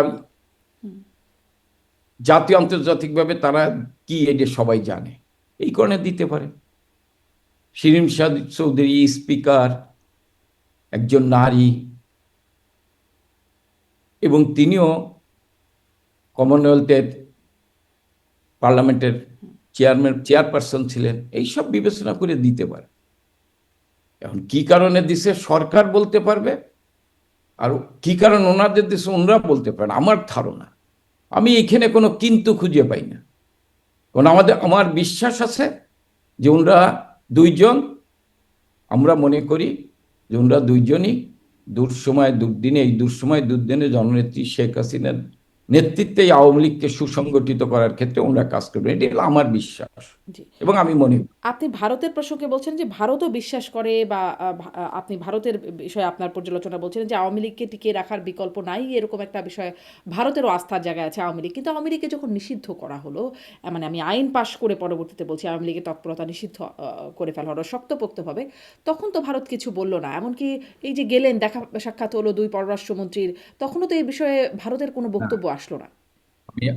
জাতীয় আন্তর্জাতিকভাবে তারা কি এটা সবাই জানে, এই কারণে দিতে পারে। শিরীন শারমিন চৌধুরী স্পিকার, একজন নারী, এবং তিনিও কমনওয়েলথের পার্লামেন্টের চেয়ারপারসন ছিলেন, এইসব বিবেচনা করে দিতে পারে। এখন কি কারণে দিছে সরকার বলতে পারবে, আর কি কারণ ওনাদের দিছে ওনারা বলতে পারেন। আমার ধারণা, আমি এখানে কোনো কিন্তু খুঁজে পাই না। কারণ আমার বিশ্বাস আছে যে ওনারা দুইজন, আমরা মনে করি যে ওনারা দুইজনই এই দুঃসময় দুর্দিনে জননেত্রী শেখ হাসিনার নেতৃত্বে আওয়ামী লীগকে সুসংগঠিত করার ক্ষেত্রে ওনারা কাজ করবেন, এটি হলো আমার বিশ্বাস। জি। এবং আমি মনে করি আপনি ভারতের প্রসঙ্গে বলছেন যে ভারতও বিশ্বাস করে বা আপনি ভারতের বিষয়ে আপনার পর্যালোচনা বলছিলেন যে আওয়ামী লীগকে টিকিয়ে রাখার বিকল্প নাই, এরকম একটা বিষয়ে ভারতেরও আস্থার জায়গায় আছে আওয়ামী লীগ। কিন্তু আওয়ামী লীগকে যখন নিষিদ্ধ করা হলো, মানে আমি আইন পাশ করে পরবর্তীতে বলছি আওয়ামী লীগের তৎপরতা নিষিদ্ধ করে ফেলা হলো শক্তপোক্তভাবে, তখন তো ভারত কিছু বলল না। এমনকি এই যে গেলেন, দেখা সাক্ষাৎ হলো দুই পররাষ্ট্রমন্ত্রীর, তখনও তো এই বিষয়ে ভারতের কোনো না, বক্তব্য আসলো না।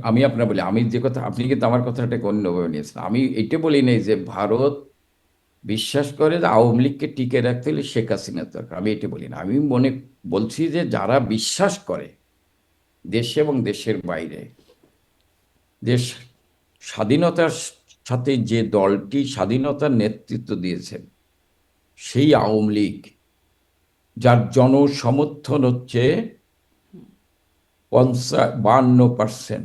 আমি আপনার বলি, আমি যে কথা, আপনি কিন্তু আমার কথাটাকে অন্যভাবে নিয়েছেন। আমি এটা বলি নাই যে ভারত বিশ্বাস করে যে আওয়ামী লীগকে টিকে রাখতে হলে শেখ হাসিনার দরকার, আমি এটা বলি না। আমি বলছি যে যারা বিশ্বাস করে দেশে এবং দেশের বাইরে, দেশ স্বাধীনতার সাথে যে দলটি স্বাধীনতার নেতৃত্ব দিয়েছেন, সেই আওয়ামী লীগ, যার জনসমর্থন হচ্ছে 52%,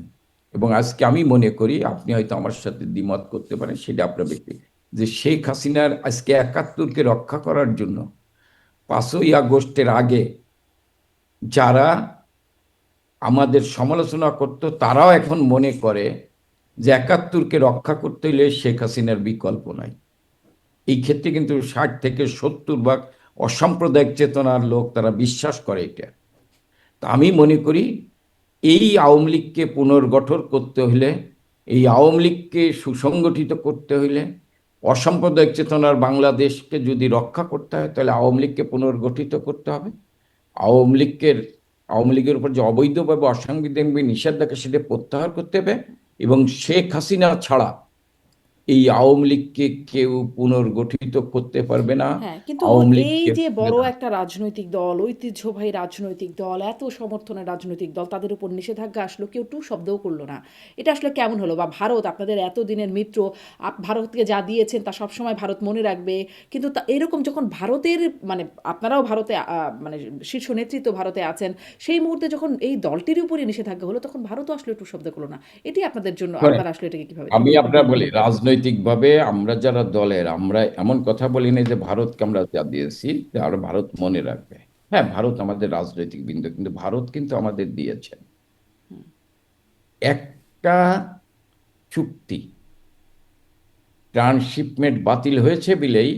এবং আজকে আমি মনে করি, আপনি হয়তো আমার সাথে দ্বিমত করতে পারেন, সেটা আপনার ব্যক্তি, যে শেখ হাসিনার আজকে 71কে রক্ষা করার জন্য 5ই আগস্টের আগে যারা আমাদের সমালোচনা করত, তারাও এখন মনে করে যে 71কে রক্ষা করতে হলে শেখ হাসিনার বিকল্প নাই। এই ক্ষেত্রে কিন্তু 60 থেকে 70 ভাগ অসাম্প্রদায়িক চেতনার লোক, তারা বিশ্বাস করে এটা। তা আমি মনে করি এই আওয়ামী লীগকে পুনর্গঠন করতে হলে, এই আওয়ামী লীগকে সুসংগঠিত করতে হলে, অসাম্প্রদায়িক চেতনার বাংলাদেশকে যদি রক্ষা করতে হয়, তাহলে আওয়ামী লীগকে পুনর্গঠিত করতে হবে। আওয়ামী লীগের আওয়ামী লীগের উপর যে অবৈধভাবে অসাংবিধানিক নিষেধাজ্ঞা, সেটা প্রত্যাহার করতে হবে। এবং শেখ হাসিনা ছাড়া এই আওয়ামী লীগকে কেউ পুনর্গঠিত করতে পারবে না। হ্যাঁ, কিন্তু আওয়ামী এই লীগকে যে বড় একটা রাজনৈতিক দল, ঐতিহ্যবাহী রাজনৈতিক দল, এত সমর্থনের রাজনৈতিক দল, তাদের উপর নিষেধাজ্ঞা আসলো, কেউ টু শব্দও করলো না। এটা আসলে কেমন হলো? বা ভারত আপনাদের এত দিনের মিত্র, ভারতকে যা দিয়েছেন তা সবসময় ভারত মনে রাখবে। কিন্তু এরকম যখন ভারতের, মানে আপনারাও ভারতে মানে শীর্ষ নেতৃত্ব ভারতে আছেন, সেই মুহূর্তে যখন এই দলটির উপরই নিষেধাজ্ঞা হলো, তখন ভারতও আসলে টু শব্দ করলো না। এটি আপনাদের জন্য, করেন। আপনারা আসলে এটাকে কিভাবে আমি দেখেন? আপনার বলি, রাজনৈতিকভাবে আমরা যারা দলের, আমরা এমন কথা বলি না যে ভারতকে আমরা যা দিয়েছি আর ভারত মনে রাখবে। হ্যাঁ, ভারত আমাদের রাজনৈতিক বিন্দু, কিন্তু ভারত কিন্তু আমাদের দিয়েছেন একটা চুক্তি, ট্রান্সশিপমেন্ট বাতিল হয়েছে বিলেই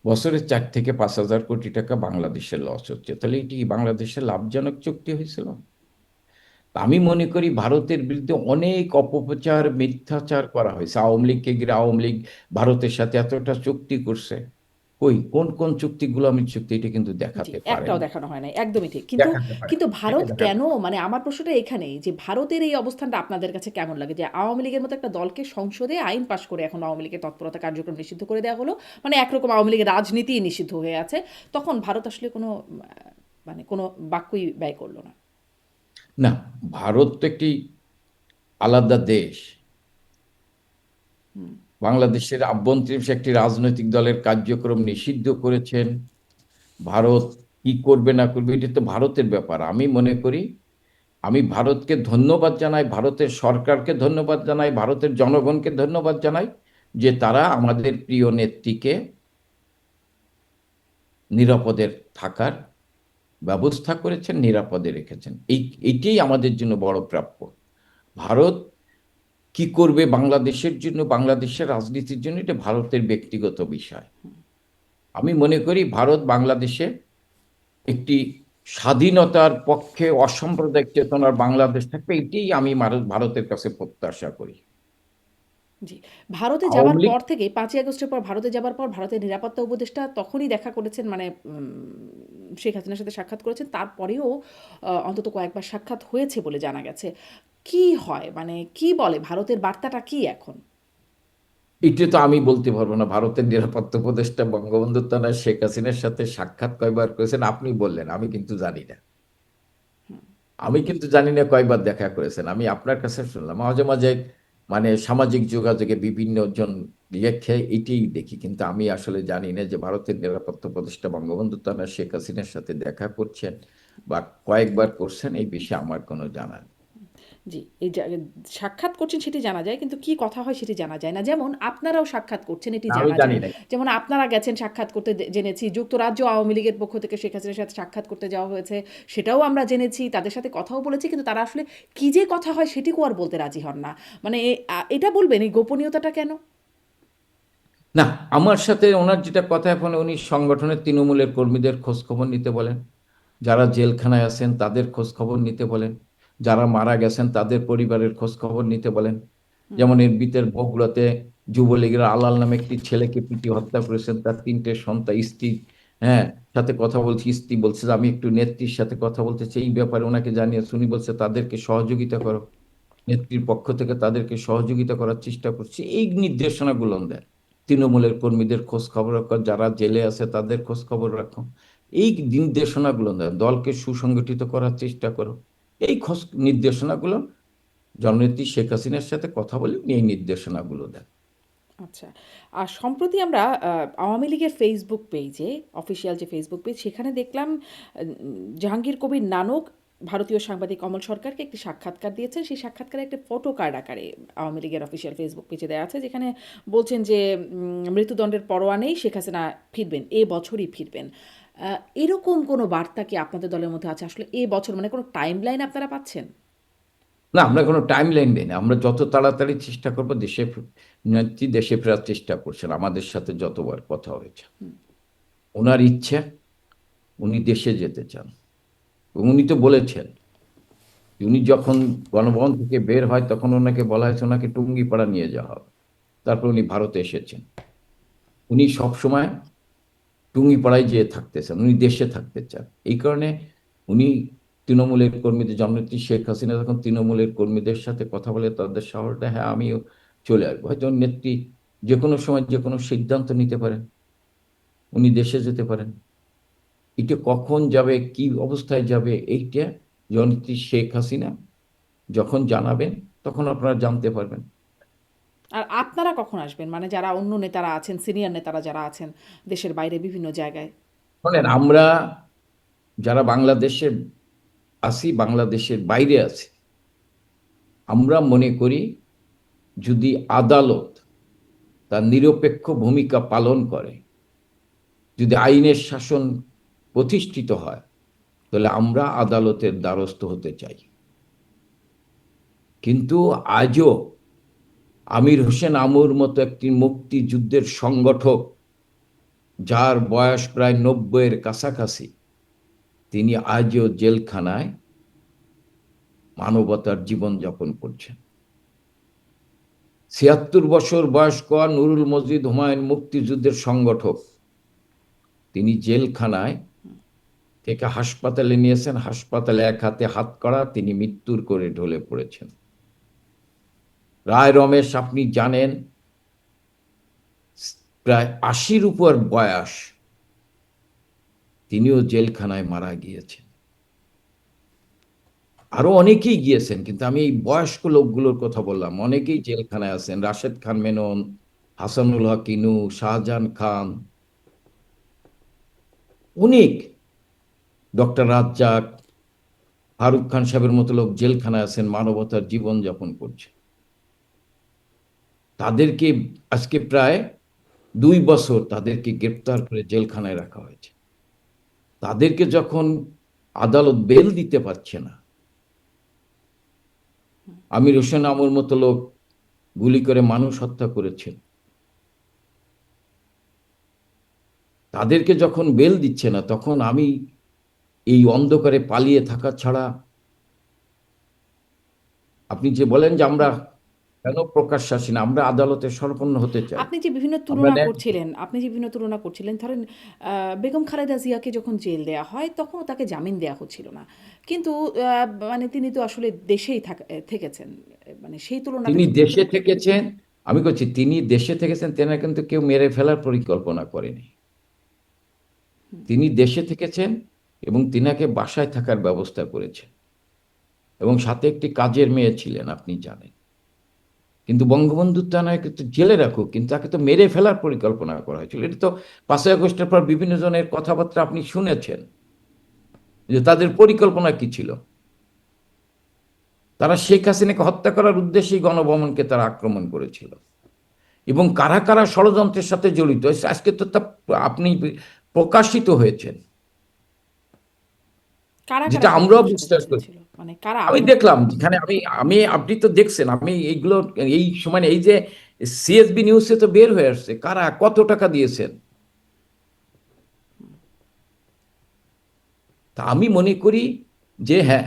বছরে 4 থেকে 5 হাজার কোটি টাকা বাংলাদেশের লস হচ্ছে। তাহলে এটি বাংলাদেশের লাভজনক চুক্তি হয়েছিল? আমি মনে করি ভারতের বিরুদ্ধে অনেক অপপ্রচার, মিথ্যাচার করা হয়েছে। আওয়ামী লীগকে ঘিরে আওয়ামী লীগ ভারতের সাথে এতটা চুক্তি করছে, কই কোন কোন চুক্তিগুলো আমি চুক্তি, এটা কিন্তু জি, দেখাতে একটাও পারেনি। দেখানো হয় নাই। একদমই ঠিক। কিন্তু দেখাতে পারে, কিন্তু এটা ভারত দেখাতে কেন, মানে আমার প্রশ্নটা এখানেই যে ভারতের এই অবস্থানটা আপনাদের কাছে কেমন লাগে? যে আওয়ামী লীগের মতো একটা দলকে সংসদে আইন পাস করে এখন আওয়ামী লীগের তৎপরতা কার্যক্রম নিষিদ্ধ করে দেওয়া হলো। মানে একরকম আওয়ামী লীগের রাজনীতিই নিষিদ্ধ হয়ে আছে। তখন ভারত আসলে কোনো মানে কোনো বাক্যই ব্যয় করল না। না, ভারত তো একটি আলাদা দেশ। বাংলাদেশের আভ্যন্তরীণ একটি রাজনৈতিক দলের কার্যক্রম নিষিদ্ধ করেছেন, ভারত কি করবে না করবে এটা তো ভারতের ব্যাপার। আমি মনে করি আমি ভারতকে ধন্যবাদ জানাই, ভারতের সরকারকে ধন্যবাদ জানাই, ভারতের জনগণকে ধন্যবাদ জানাই যে তারা আমাদের প্রিয় নেত্রীকে নিরাপদে থাকার ব্যবস্থা করেছেন, নিরাপদে রেখেছেন। এইটাই আমাদের জন্য বড় প্রাপ্য। ভারত কি করবে বাংলাদেশের জন্য, বাংলাদেশের রাজনীতির জন্য, এটা ভারতের ব্যক্তিগত বিষয়। আমি মনে করি ভারত বাংলাদেশে একটি স্বাধীনতার পক্ষে অসাম্প্রদায়িক চেতনার বাংলাদেশ থাকবে, এটাই আমি ভারতের কাছে প্রত্যাশা করি। জি। ভারতে যাবার আওয়ামী লীগ পর থেকে ৫ই আগস্টের পর ভারতে যাবার পর ভারতের নিরাপত্তা উপদেষ্টা তখনই দেখা করেছেন, মানে শেখ হাসিনার সাথে সাক্ষাৎ করেছেন। তারপরেও অন্তত কয়েকবার সাক্ষাৎ হয়েছে বলে জানা গেছে। কি হয়? মানে কি বলে? ভারতের বার্তাটা কি এখন? এটা তো আমি বলতে পারবো না। ভারতের নিরাপত্তা উপদেষ্টা বঙ্গবন্ধু তারা শেখ হাসিনার সাথে সাক্ষাৎ কয়বার করেছেন আপনি বললেন, আমি কিন্তু জানি না। আমি কিন্তু জানি না কয়বার দেখা করেছেন, আমি আপনার কাছে শুনলাম। মাঝে মাঝে মানে সামাজিক যোগাযোগে বিভিন্ন জন লেখে, এটাই দেখি, কিন্তু আমি আসলে জানি না যে ভারতের নিরাপত্তা উপদেষ্টা বঙ্গবন্ধু তারা শেখ হাসিনার সাথে দেখা করছেন বা কয়েকবার করছেন, এই বিষয়ে আমার কোনো জানা নেই। জি, এই সাক্ষাৎ করছেন সেটি জানা যায়, কিন্তু কি কথা হয় সেটি জানা যায় না। যেমন আপনারাও সাক্ষাৎ করছেন এটি আমি জানা জানি যায়। না। যেমন আপনারা গেছেন সাক্ষাৎ করতে, জেনেছি। যুক্তরাজ্য আওয়ামী লীগের পক্ষ থেকে শেখ হাসিনার সাথে সাক্ষাৎ করতে যাওয়া হয়েছে, সেটাও আমরা জেনেছি। তাদের সাথে কথাও বলেছি, কিন্তু তারা আসলে কি যে কথা হয় সেটিও আর বলতে রাজি হন না। মানে এটা বলবেন এই গোপনীয়তাটা কেন? না, আমার সাথে ওনার যেটা কথা, এখন উনি সংগঠনের তৃণমূলের কর্মীদের খোঁজ খবর নিতে বলেন, যারা জেলখানায় আছেন তাদের খোঁজ খবর নিতে বলেন, যারা মারা গেছেন তাদের পরিবারের খোঁজ খবর নিতে বলেন। যেমন এর ভিতর বগুড়াতে যুবলীগের আলাল নামে একটি ছেলেকে পিটিয়ে হত্যা করেছেন, তার 3টে সন্তান, স্ত্রী, হ্যাঁ, সাথে কথা বলছি। স্ত্রী বলছে যে আমি একটু নেত্রীর সাথে কথা বলতে চাই, এই ব্যাপারে ওনাকে জানিয়েছে। উনি বলছে তাদেরকে সহযোগিতা করো, নেত্রীর পক্ষ থেকে তাদেরকে সহযোগিতা করার চেষ্টা করছি, এই নির্দেশনাগুলো দেন। তৃণমূলের কর্মীদের খোঁজ খবর রাখো, যারা জেলে আছে তাদের খোঁজ খবর রাখো, এই নির্দেশনাগুলো দেন। দলকে সুসংগঠিত করার চেষ্টা করো, এই খোঁজ নির্দেশনাগুলো জননেত্রী শেখ হাসিনার সাথে কথা বলে উনি এই নির্দেশনাগুলো দেন। আচ্ছা। আর সম্প্রতি আমরা আওয়ামী লীগের ফেসবুক পেজে, অফিসিয়াল যে ফেসবুক পেজ, সেখানে দেখলাম জাহাঙ্গীর কবির নানক ভারতীয় সাংবাদিক অমল সরকারকে একটি সাক্ষাৎকার দিয়েছেন। সেই সাক্ষাৎকারে একটা ফটো কার্ড আকারে আওয়ামী লীগের অফিসিয়াল ফেসবুক পেজে দেওয়া আছে, যেখানে বলছেন যে মৃত্যুদণ্ডের পরোয়া নেই, শেখ হাসিনা ফিরবেন, এ বছরই ফিরবেন। এরকম কোনো বার্তা কি আপনাদের দলের মধ্যে আছে? আসলে এ বছর মানে কোনো টাইম লাইন আপনারা পাচ্ছেন? না, আমরা কোনো টাইম লাইন দিই না। আমরা যত তাড়াতাড়ি চেষ্টা করবো, নেত্রী দেশে ফেরার চেষ্টা করছেন, আমাদের সাথে যতবার কথা হয়েছে। ওনার ইচ্ছে, উনি দেশে যেতে চান। এবং উনি তো বলেছেন, উনি যখন গণভবন থেকে বের হয় তখন ওনাকে বলা হয়েছে ওনাকে টুঙ্গিপাড়া নিয়ে যাওয়া হবে। তারপর উনি ভারতে এসেছেন। উনি সবসময় টুঙ্গিপাড়ায় যেয়ে থাকতেছেন, উনি দেশে থাকতে চান। এই কারণে উনি তৃণমূলের কর্মীদের, জননেত্রী শেখ হাসিনা যখন তৃণমূলের কর্মীদের সাথে কথা বলে তাদের সাহস দেয়, হ্যাঁ আমিও চলে আসবো, হয়তো নেত্রী যে কোনো সময় যে কোনো সিদ্ধান্ত নিতে পারেন, উনি দেশে যেতে পারেন। এটা কখন যাবে, কি অবস্থায় যাবে, এইটা জননেত্রী শেখ হাসিনা যখন জানাবেন তখন আপনারা জানতে পারবেন। আর আপনারা কখন আসবেন? মানে যারা অন্য নেতারা আছেন, সিনিয়র নেতারা যারা আছেন দেশের বাইরে বিভিন্ন জায়গায়। শোনেন, আমরা যারা বাংলাদেশে আছি, বাংলাদেশের বাইরে আছি, আমরা মনে করি যদি আদালত তার নিরপেক্ষ ভূমিকা পালন করে, যদি আইনের শাসন প্রতিষ্ঠিত হয়, তাহলে আমরা আদালতের দ্বারস্থ হতে চাই। কিন্তু আজও আমির হোসেন আমুর মতো একটি মুক্তিযুদ্ধের সংগঠক, যার বয়স প্রায় 90-এর কাছাকাছি, তিনি আজও জেলখানায় মানবতার জীবন যাপন করছেন। ৭৬ বছর বয়স্ক নুরুল মজিদ হুমায়ুন মুক্তিযুদ্ধের সংগঠক, তিনি জেলখানায় থেকে হাসপাতালে নিয়েছেন, হাসপাতালে এক হাতে হাত করা, তিনি মৃত্যুর করে ঢলে পড়েছেন। রায় রমেশ, আপনি জানেন, প্রায় ৮০-র উপর বয়স, তিনিও জেলখানায় মারা গিয়েছেন। আরো অনেকেই গিয়েছেন, কিন্তু আমি এই বয়স্ক লোকগুলোর কথা বললাম। অনেকেই জেলখানায় আছেন, রাশেদ খান মেনন, হাসানুল হক ইনু, শাহজাহান খান, অনেক ডক্টর রাজ্জাক, ফারুক খান সাহেবের মতো লোক জেলখানায় আছেন, মানবতার জীবন যাপন করছে। তাদেরকে আজকে প্রায় 2 বছর তাদেরকে গ্রেপ্তার করে জেলখানায় রাখা হয়েছে। তাদেরকে যখন আদালত বেল দিতে পারছে না, আমির হোসেন আমর মতো লোক গুলি করে মানুষ হত্যা করেছেন, তাদেরকে যখন বেল দিচ্ছে না, তখন আমি এই অন্ধকারে পালিয়ে থাকা ছাড়া, আপনি যে বলেন যে আমরা কেন প্রকাশ্যে আসি না, আমরা আদালতে শরণাপন্ন হতে চাই। আপনি যে বিভিন্ন আমরা তুলনা করছিলেন, ধরেন বেগম খালেদা জিয়াকে যখন জেল দেয়া হয় তখনও তাকে জামিন দেয়া হচ্ছিল না। কিন্তু মানে তিনি তো আসলে দেশেই থেকেছেন। মানে সেই তুলনাটা তিনি যদি দেশে করেন। থেকেছেন, আমি বলছি তিনি দেশে থেকেছেন, তেনার কিন্তু কেউ মেরে ফেলার পরিকল্পনা করেনি। তিনি দেশে থেকেছেন এবং তিনাকে বাসায় থাকার ব্যবস্থা করেছেন, এবং সাথে একটি কাজের মেয়ে ছিলেন, আপনি জানেন। কিন্তু বঙ্গবন্ধু তাকে তো জেলে রাখুক, কিন্তু তাকে তো মেরে ফেলার পরিকল্পনা করা হয়েছিল। এটা তো 5ই আগস্টের পর বিভিন্ন জনের কথাবার্তা আপনি শুনেছেন যে তাদের পরিকল্পনা কি ছিল। তারা শেখ হাসিনাকে হত্যা করার উদ্দেশ্যেই গণভবনকে তারা আক্রমণ করেছিল, এবং কারা কারা ষড়যন্ত্রের সাথে জড়িত আজকে তো তা আপনি প্রকাশিত হয়েছেন, কারা, কারা যেটা আমরাও ষড়যন্ত্রের সাথে বিশ্বাস জড়িত করি। ছিল? মানে কারা আমি আপনি দেখলাম যেখানে আমি আমি আপনি তো দেখছেন, আমি এইগুলো এই সময় এই যে সিএসবি নিউজে তো বের হয়ে আসছে কারা কত টাকা দিয়েছেন। তা আমি মনে করি যে হ্যাঁ,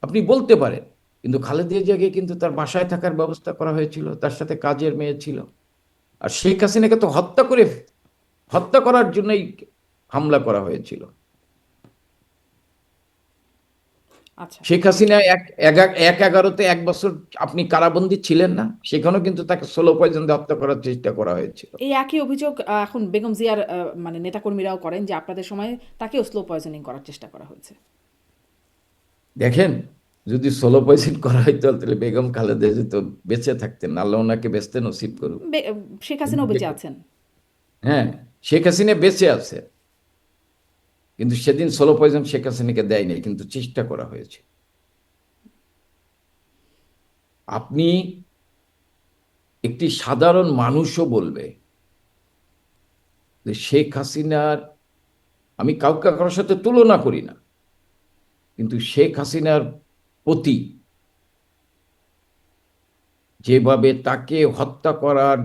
আপনি বলতে পারেন, কিন্তু খালেদা জিয়াকে কিন্তু তার বাসায় থাকার ব্যবস্থা করা হয়েছিল, তার সাথে কাজের মেয়ে ছিল। আর শেখ হাসিনাকে তো হত্যা করার জন্যই হামলা করা হয়েছিল। আচ্ছা। শেখ হাসিনা 1/11-তে 1 বছর আপনি কারাবন্দী ছিলেন না? সেখানেও কিন্তু তাকে স্লো পয়জন দিয়ে হত্যা করার চেষ্টা করা হয়েছিল। এই একই অভিযোগ এখন বেগম জিয়ার মানে নেতাকর্মীরাও করেন যে আপনাদের সময় তাকেও স্লো পয়জনিং করার চেষ্টা করা হয়েছে। দেখেন, যদি স্লো পয়জন করা হইতো তাহলে বেগম খালেদা জিয়া তো বেঁচে থাকতেন, আল্লাহ ওনাকে বেঁচতে নসিব করুক। বে শেখ হাসিনাও বেঁচে আছেন। হ্যাঁ, শেখ হাসিনা বেঁচে আছে, কিন্তু সেদিন স্লো পয়জন শেখ হাসিনাকে দেয়নি, কিন্তু চেষ্টা করা হয়েছে। আপনি একটি সাধারণ মানুষও বলবে যে শেখ হাসিনার, আমি কাউকে কারোর সাথে তুলনা করি না, কিন্তু শেখ হাসিনার প্রতি যেভাবে তাকে হত্যা করার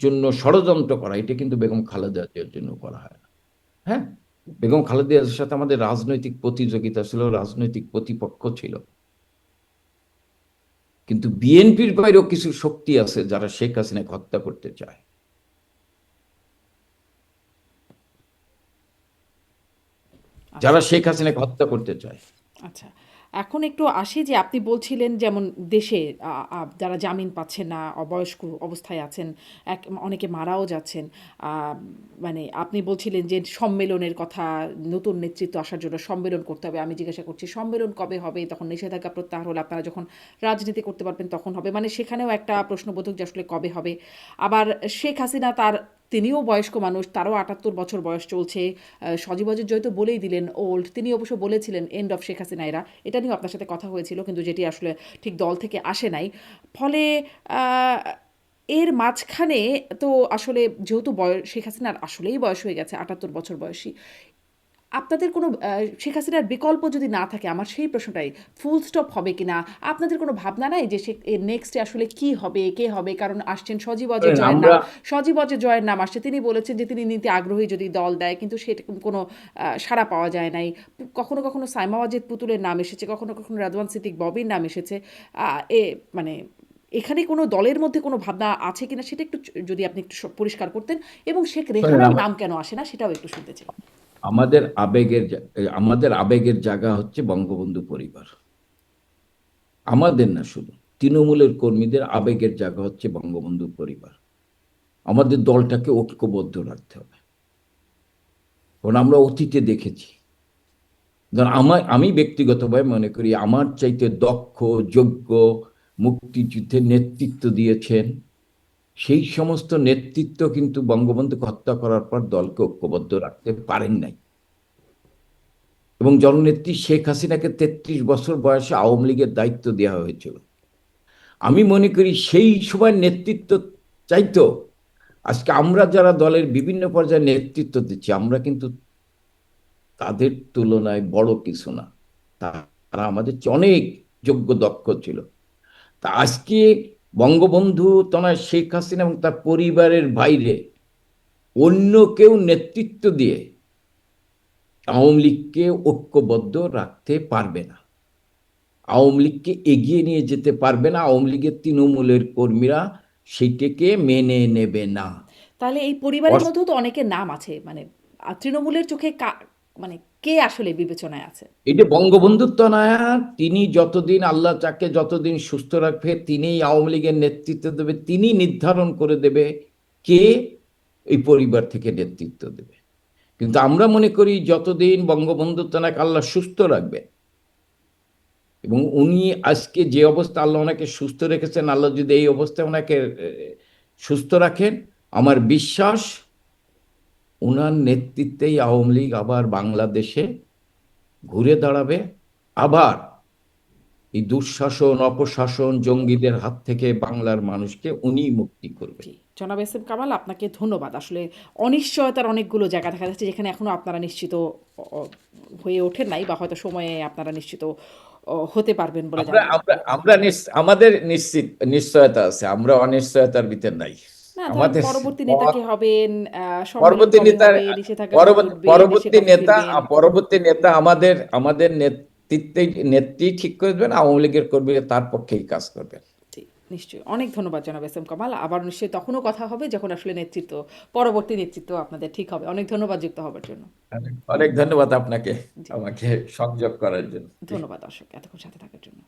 জন্য ষড়যন্ত্র করা, এটা কিন্তু বেগম খালেদা জিয়ার জন্য করা হয় না। হ্যাঁ, বেগম খালেদা জিয়ার সাথে আমাদের রাজনৈতিক প্রতিযোগিতা ছিল, রাজনৈতিক প্রতিপক্ষ ছিল, কিন্তু বিএনপির বাইরেও কিছু শক্তি আছে যারা শেখ হাসিনাকে হত্যা করতে চায়, আচ্ছা। যারা শেখ হাসিনাকে হত্যা করতে চায়। আচ্ছা। এখন একটু আসি যে আপনি বলছিলেন যেমন দেশে যারা জামিন পাচ্ছেন না, অবয়স্ক অবস্থায় আছেন, অনেকে মারাও যাচ্ছেন। আ মানে আপনি বলছিলেন যে সম্মেলনের কথা, নতুন নেতৃত্ব আসার জন্য সম্মেলন করতে হবে। আমি জিজ্ঞাসা করছি সম্মেলন কবে হবে? তখন নিষেধাজ্ঞা প্রত্যাহার হলে আপনারা যখন রাজনীতি করতে পারবেন তখন হবে। মানে সেখানেও একটা প্রশ্নবোধক যে আসলে কবে হবে? আবার শেখ হাসিনা তিনিও বয়স্ক মানুষ, তারও ৭৮ বছর বয়স চলছে। সজীব ওয়াজেদ জয় তো বলেই দিলেন ওল্ড। তিনি অবশ্য বলেছিলেন এন্ড অফ শেখ হাসিনা এরা। এটা নিয়েও আপনার সাথে কথা হয়েছিল, কিন্তু যেটি আসলে ঠিক দল থেকে আসে নাই। ফলে আ এর মাঝখানে তো আসলে যেহেতু শেখ হাসিনার আসলেই বয়স হয়ে গেছে, ৭৮ বছর বয়সী। আপনাদের কোনো শেখ হাসিনার বিকল্প যদি না থাকে, আমার সেই প্রশ্নটাই, ফুল স্টপ হবে কিনা? আপনাদের কোনো ভাবনা নাই যে নেক্সটে আসলে কি হবে, কে হবে? কারণ আসছেন সজীব ওয়াজেদ জয়ের নাম, আমরা আসছে। তিনি বলেছেন যে তিনি নিতে আগ্রহী যদি দল দেয়, কিন্তু সেটা কোনো সাড়া পাওয়া যায় নাই। কখনো, কখনো সাইমা ওয়াজেদ পুতুলের নাম এসেছে, কখনো, কখনো রাদওয়ান সিদ্দিক ববির নাম এসেছে। আ এ মানে এখানে কোনো দলের মধ্যে কোনো ভাবনা আছে কিনা সেটা একটু যদি আপনি একটু পরিষ্কার করতেন, এবং শেখ শোনেন, রেহানার নাম কেন আসে না সেটাও একটু শুনতে চাই। আমাদের আবেগের জায়গা হচ্ছে বঙ্গবন্ধু পরিবার, আমাদের না, শুধু তৃণমূলের কর্মীদের আবেগের জায়গা হচ্ছে বঙ্গবন্ধু পরিবার। আমাদের দলটাকে ঐক্যবদ্ধ রাখতে হবে, কারণ আমরা অতীতে দেখেছি। ধর আমি ব্যক্তিগতভাবে মনে করি আমার চাইতে দক্ষ, যোগ্য, মুক্তিযুদ্ধে নেতৃত্ব দিয়েছেন সেই সমস্ত নেতৃত্ব কিন্তু বঙ্গবন্ধুকে হত্যা করার পর দলকে ঐক্যবদ্ধ রাখতে পারেন নাই। এবং জননেত্রী শেখ হাসিনাকে ৩৩ বছর বয়সে আওয়ামী লীগের দায়িত্ব দেওয়া হয়েছিল। আমি মনে করি সেই সময় নেতৃত্ব চাইতো আজকে আমরা যারা দলের বিভিন্ন পর্যায়ে নেতৃত্ব দিচ্ছি, আমরা কিন্তু তাদের তুলনায় বড় কিছু না। তারা আমাদের চেয়ে অনেক যোগ্য দক্ষ ছিল। তা আজকে বঙ্গবন্ধু তনয় শেখ হাসিনা এবং তার পরিবারের বাইরে অন্য কেউ নেতৃত্ব দিয়ে আওয়ামী লীগকে ঐক্যবদ্ধ রাখতে পারবে না, আওয়ামী লীগকে এগিয়ে নিয়ে যেতে পারবে না। আওয়ামী লীগের তৃণমূলের কর্মীরা সেইটাকে মেনে নেবে না। তাহলে এই পরিবারের মধ্যেও তো অনেকের নাম আছে, মানে তৃণমূলের চোখে মানে কে আসলে বিবেচনায় আছে? এটা বঙ্গবন্ধুর তনয়া, তিনি যতদিন আল্লাহ চাকে যতদিন সুস্থ রাখবে তিনিই আওয়ামী লীগের নেতৃত্ব দেবে, তিনি নির্ধারণ করে দেবে কে এই পরিবার থেকে নেতৃত্ব দেবে। কিন্তু আমরা মনে করি যতদিন বঙ্গবন্ধু তনয়াকে আল্লাহ সুস্থ রাখবে এবং উনি আজকে যে অবস্থা আল্লাহ ওনাকে সুস্থ রেখেছেন, আল্লাহ যদি এই অবস্থায় ওনাকে সুস্থ রাখেন, আমার বিশ্বাস ওনার নেতৃত্বেই আওয়ামী লীগ আবার বাংলাদেশে ঘুরে দাঁড়াবে। আবার এই দুঃশাসন অপশাসন জঙ্গিদের হাত থেকে বাংলার মানুষকে উনি মুক্তি করবে। জি, জনাব এস এম কামাল, আপনাকে ধন্যবাদ। আসলে অনিশ্চয়তার অনেকগুলো জায়গা দেখা যাচ্ছে যেখানে এখনো আপনারা নিশ্চিত হয়ে ওঠেন নাই, বা হয়তো সময়ে আপনারা নিশ্চিত হতে পারবেন বলে আমরা জানলাম। আমরা আমরা আমাদের নিশ্চয়তা আছে, আমরা অনিশ্চয়তার ভিতর নাই। না, ধরেন আমাদের পরবর্তী নেতা পথ, কে হবেন, সম্মেলন পরবর্তী কবে নেতার হবে, নিষেধাজ্ঞা কবে উঠবে, দেশে কবে ফিরবেন। পরবর্তী নেতা আমাদের আমাদের নেত্রী ঠিক করে দেবেন, আওয়ামী লীগের কর্মীরা তার পক্ষেই কাজ করবেন। জি, নিশ্চয়ই। অনেক ধন্যবাদ জনাব এস এম কামাল। আবার নিশ্চয়ই তখনও কথা হবে যখন আসলে নেতৃত্ব, পরবর্তী নেতৃত্ব আপনাদের ঠিক হবে। অনেক ধন্যবাদ যুক্ত হবার জন্য। অনেক ধন্যবাদ আপনাকে জি, আমাকে সংযোগ করার জন্য। ধন্যবাদ দর্শক এতক্ষণ সাথে থাকার জন্য।